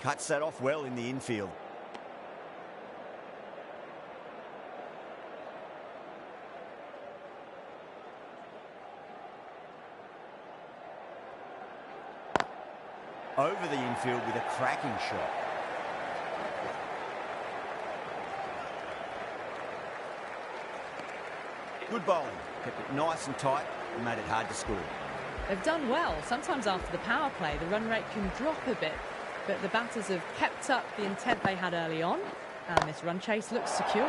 Cuts that off well in the infield. Over the infield with a cracking shot. Good bowling. Kept it nice and tight and made it hard to score. They've done well. Sometimes after the power play, the run rate can drop a bit. But the batters have kept up the intent they had early on, and this run chase looks secure.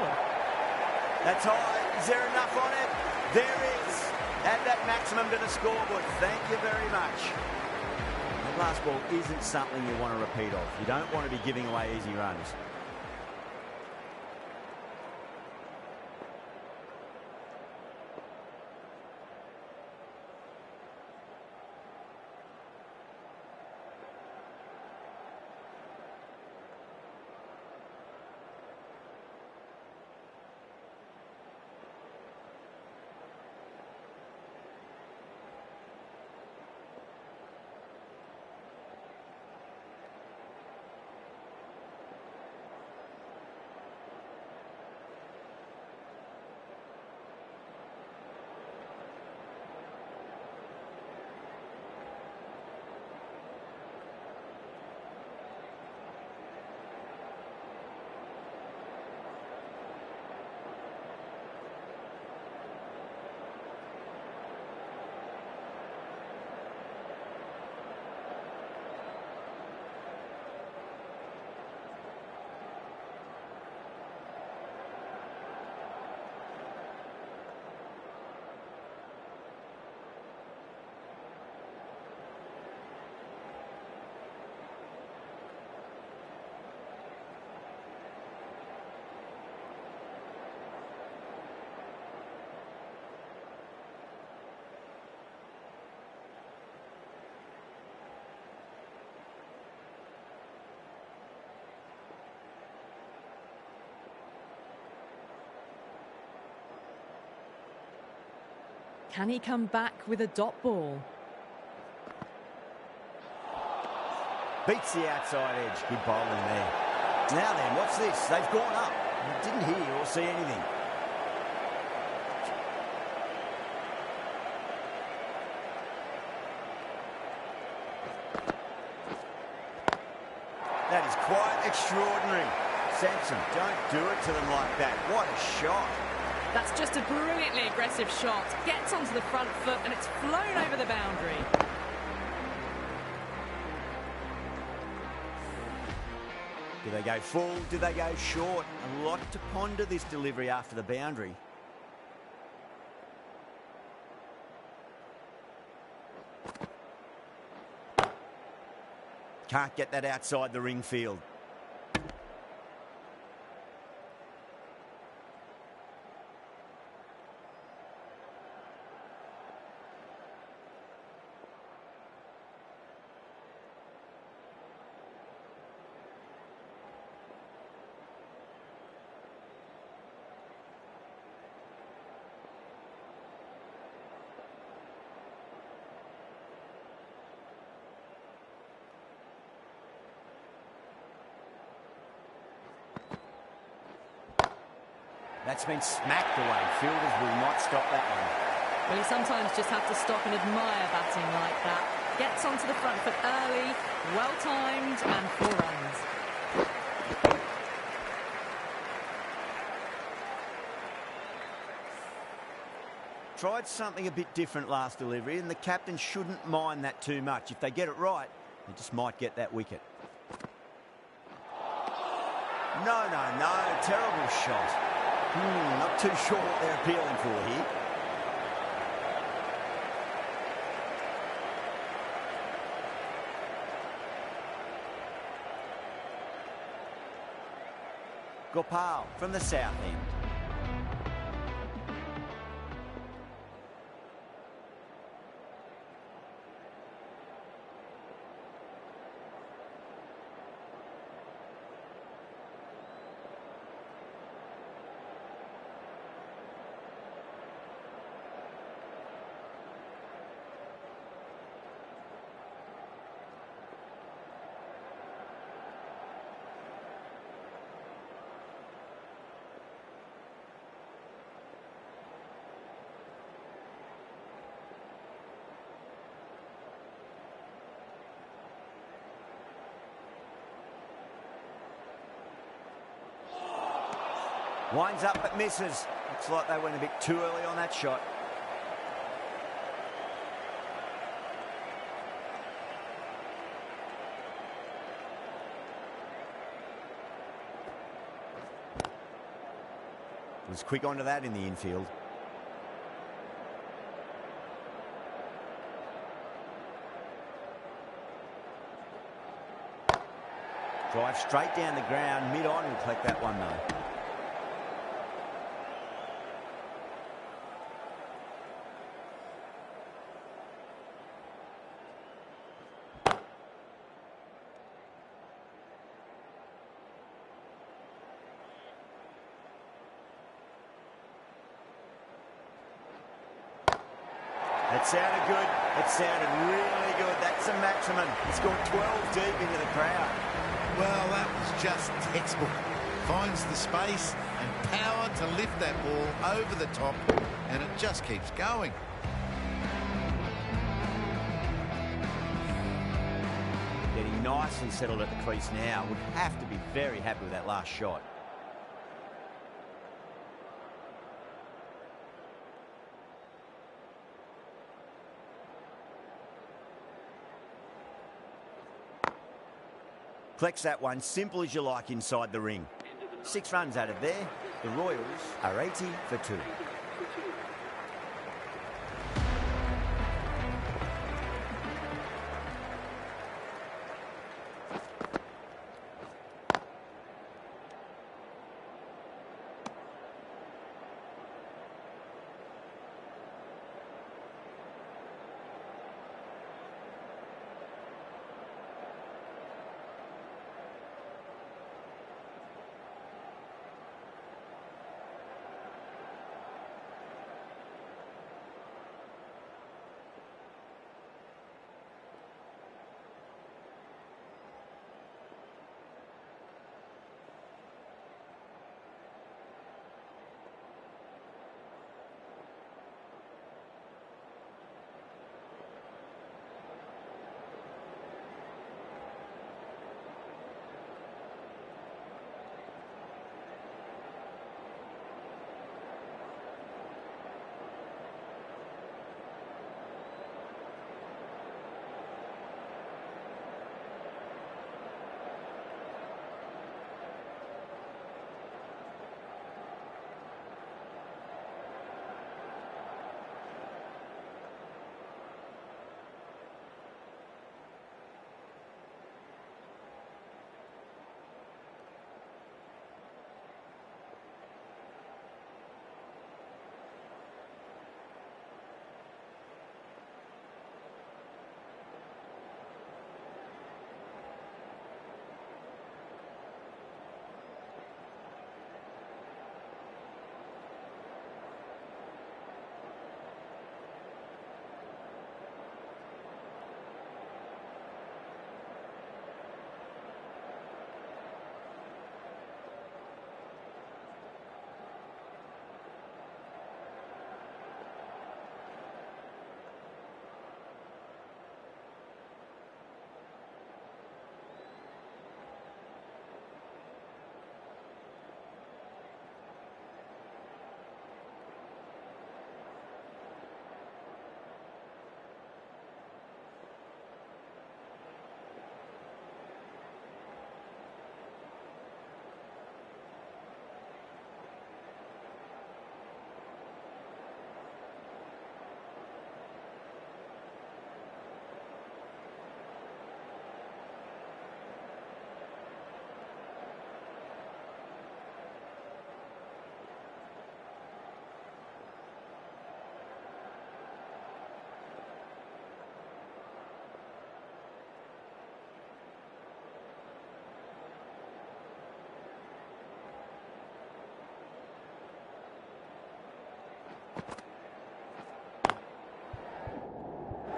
That's high. Is there enough on it? There is. Add that maximum to the scoreboard. Thank you very much. The last ball isn't something you want to repeat of. You don't want to be giving away easy runs. Can he come back with a dot ball? Beats the outside edge. Good bowling there. Now then, what's this? They've gone up. You didn't hear or see anything. That is quite extraordinary. Samson, don't do it to them like that. What a shot. That's just a brilliantly aggressive shot. Gets onto the front foot and it's flown over the boundary. Do they go full? Do they go short? A lot to ponder this delivery after the boundary. Can't get that outside the ring field. That's been smacked away. Fielders will not stop that one. Well, you sometimes just have to stop and admire batting like that. Gets onto the front foot early, well-timed, and 4 runs. tried something a bit different last delivery, and the captain shouldn't mind that too much. If they get it right, they just might get that wicket. No, terrible shot. Not too sure what they're appealing for here. Gopal from the south end. Winds up but misses. Looks like they went a bit too early on that shot. Was quick onto that in the infield. Drive straight down the ground, mid-on, will collect that one though. It sounded good. It sounded really good. That's a maximum. It's gone 12 deep into the crowd. Well, that was just textbook. Finds the space and power to lift that ball over the top, and it just keeps going. Getting nicely settled at the crease now. Would have to be very happy with that last shot. Collects that one, simple as you like, inside the ring. 6 runs out of there. The Royals are 80 for 2.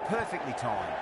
perfectly timed.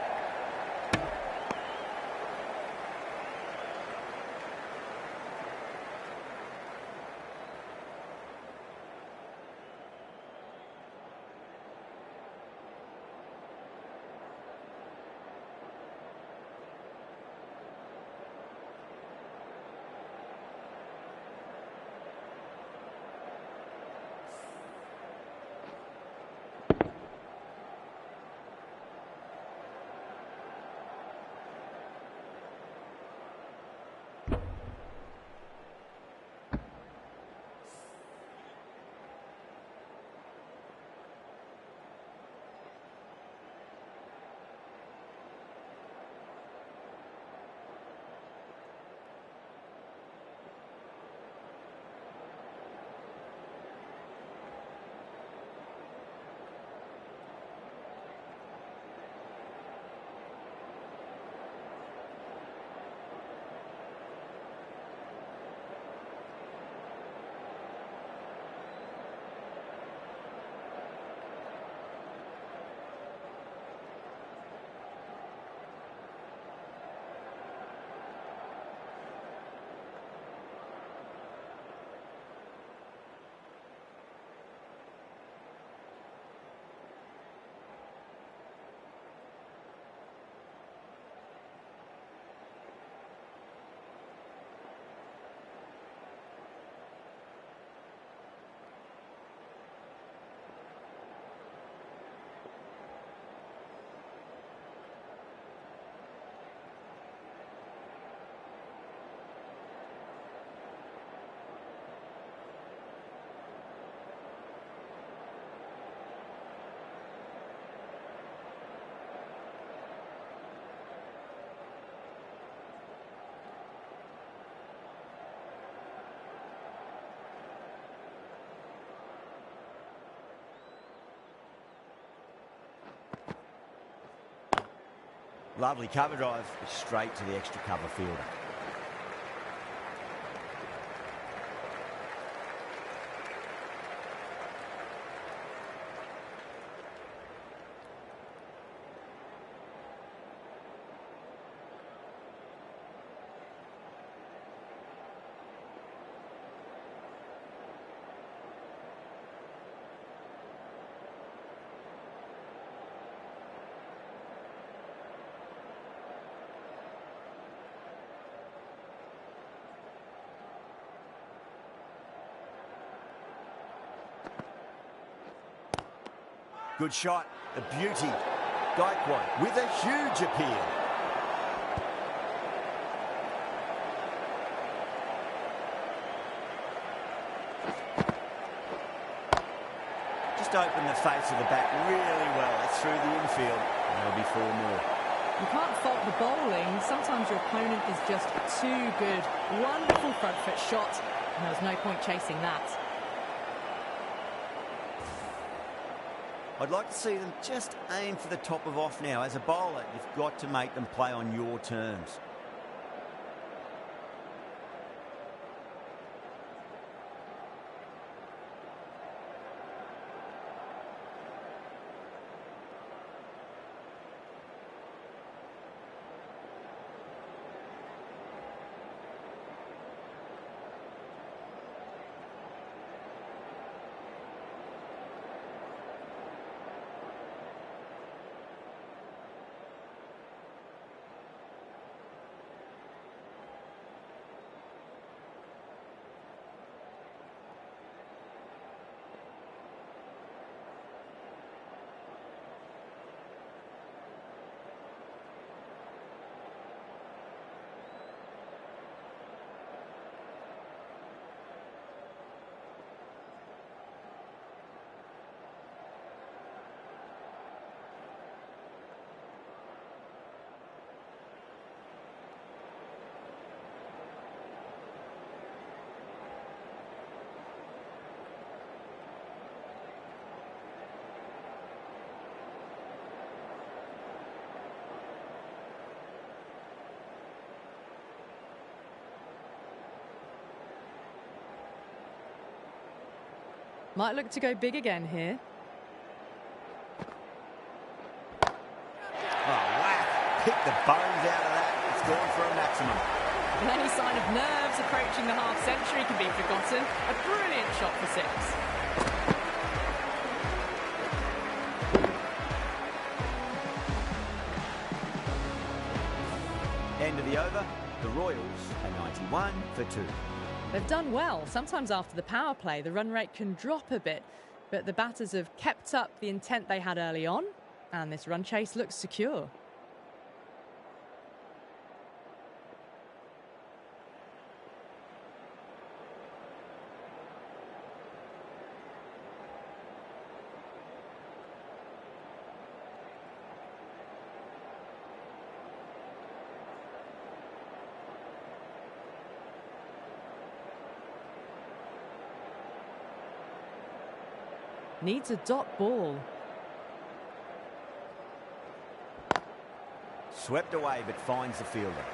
Lovely cover drive, straight to the extra cover fielder. Good shot, a beauty. Gaikwad with a huge appeal. Just opened the face of the bat really well. It's through the infield. And there'll be 4 more. You can't fault the bowling. Sometimes your opponent is just too good. Wonderful front foot shot, and there's no point chasing that. I'd like to see them just aim for the top of off now. As a bowler, you've got to make them play on your terms. Might look to go big again here. picked the bones out of that. It's gone for a maximum. And any sign of nerves approaching the half-century can be forgotten. A brilliant shot for six. End of the over. The Royals are 91 for 2. They've done well. Sometimes after the power play, the run rate can drop a bit, but the batters have kept up the intent they had early on, and this run chase looks secure. Needs a dot ball. Swept away but finds the fielder.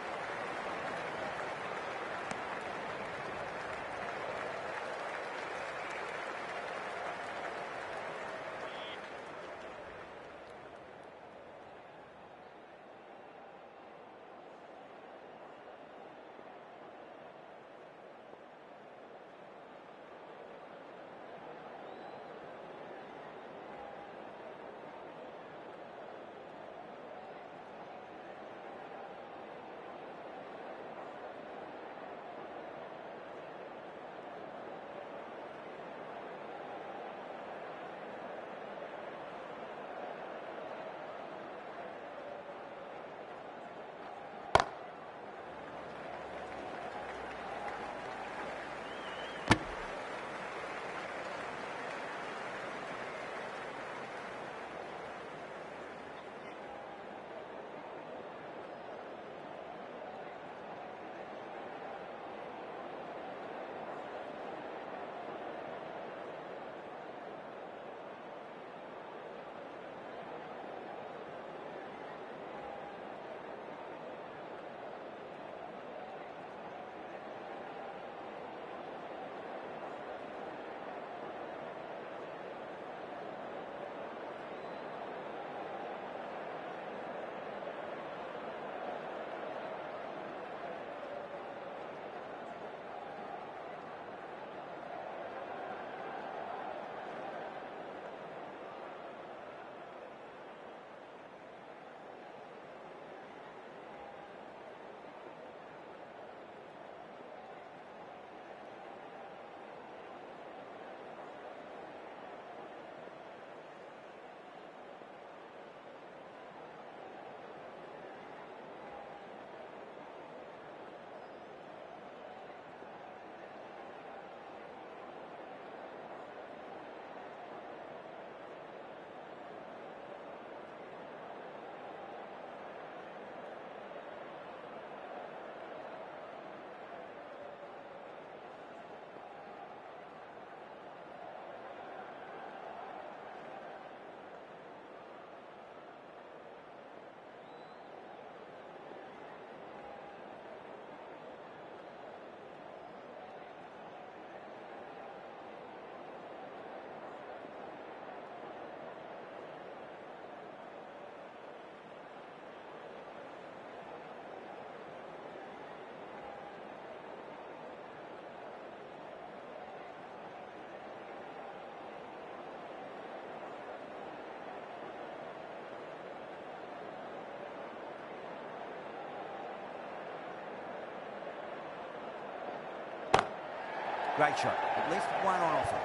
Great shot. At least one on offer.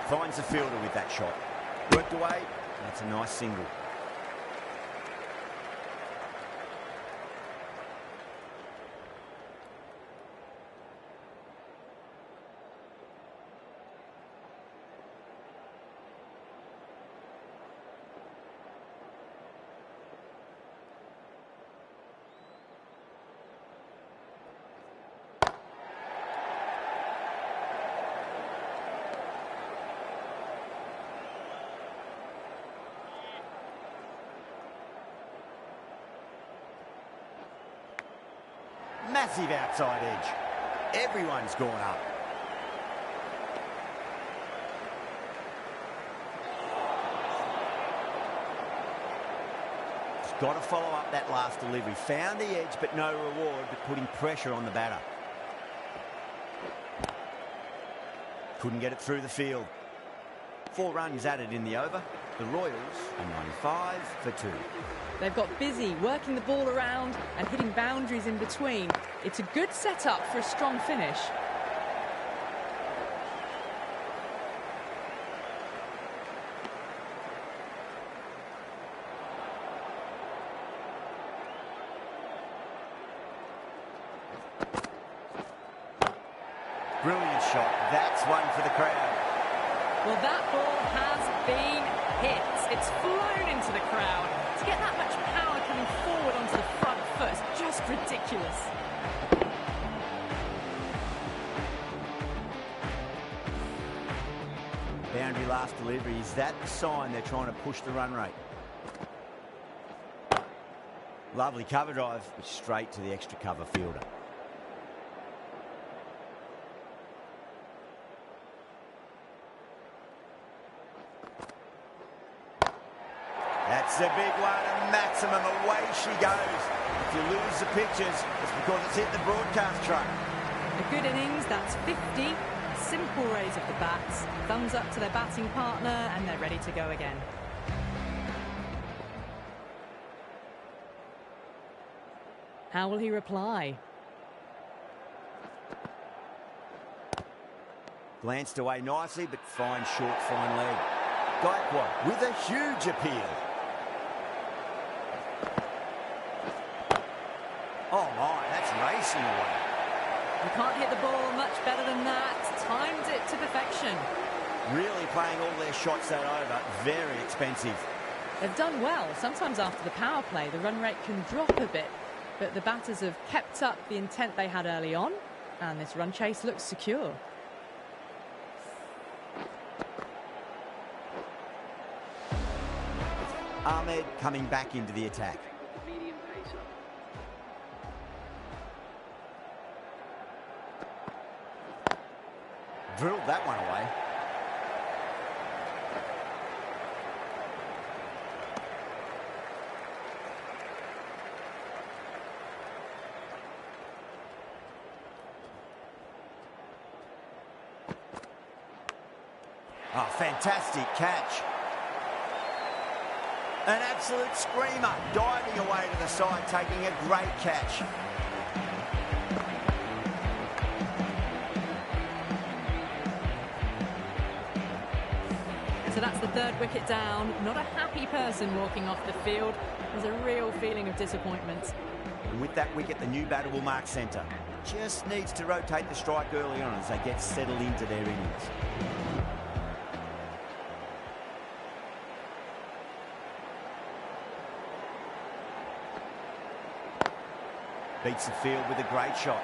Finds the fielder with that shot. Worked away. That's a nice single. Massive outside edge. Everyone's gone up. Got to follow up that last delivery. Found the edge, but no reward, but putting pressure on the batter. Couldn't get it through the field. 4 runs added in the over. The Royals are 95 for 2. They've got busy working the ball around and hitting boundaries in between. It's a good setup for a strong finish. Brilliant shot. That's one for the crowd. Well, that ball has been hit. It's flown into the crowd. To get that much power coming forward onto the front foot is just ridiculous. Boundary last delivery. Is that the sign they're trying to push the run rate? Lovely cover drive, but straight to the extra cover fielder. That's a big one, a maximum. Away she goes. If you lose the pictures, it's because it's hit the broadcast truck. A good innings, that's 50. Simple raise of the bats. Thumbs up to their batting partner, and they're ready to go again. How will he reply? Glanced away nicely, but fine short, fine leg. Gaikwad with a huge appeal. Oh my, that's racing away. You can't hit the ball much better than that. Timed it to perfection. Really playing all their shots that over. Very expensive. They've done well. Sometimes after the power play, the run rate can drop a bit. But the batters have kept up the intent they had early on. And this run chase looks secure. Ahmed coming back into the attack. Medium pacer. Drilled that one away. Oh, fantastic catch. An absolute screamer, diving away to the side, taking a great catch. So that's the 3rd wicket down. Not a happy person walking off the field. There's a real feeling of disappointment. And with that wicket, the new batter will mark centre. Just needs to rotate the strike early on as they get settled into their innings. Beats the field with a great shot.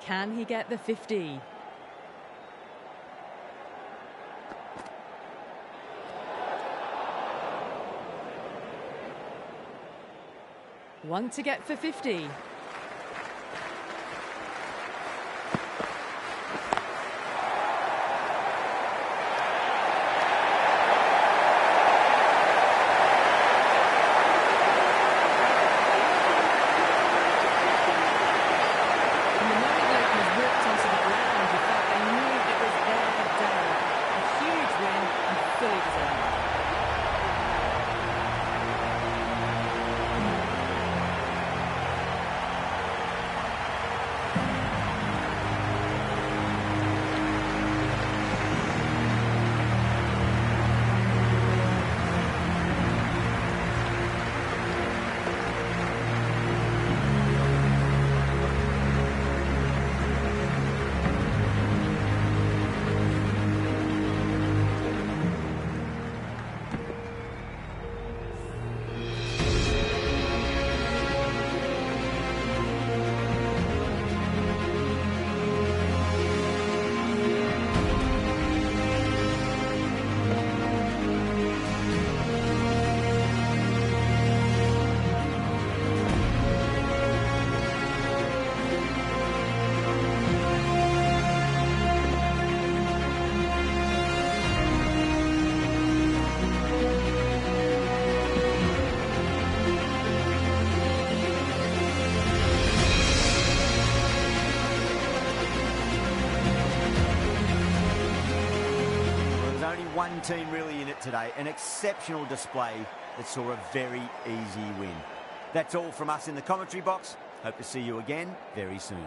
Can he get the 50? One to get for 50. Only one team really in it today. An exceptional display that saw a very easy win. That's all from us in the commentary box. Hope to see you again very soon.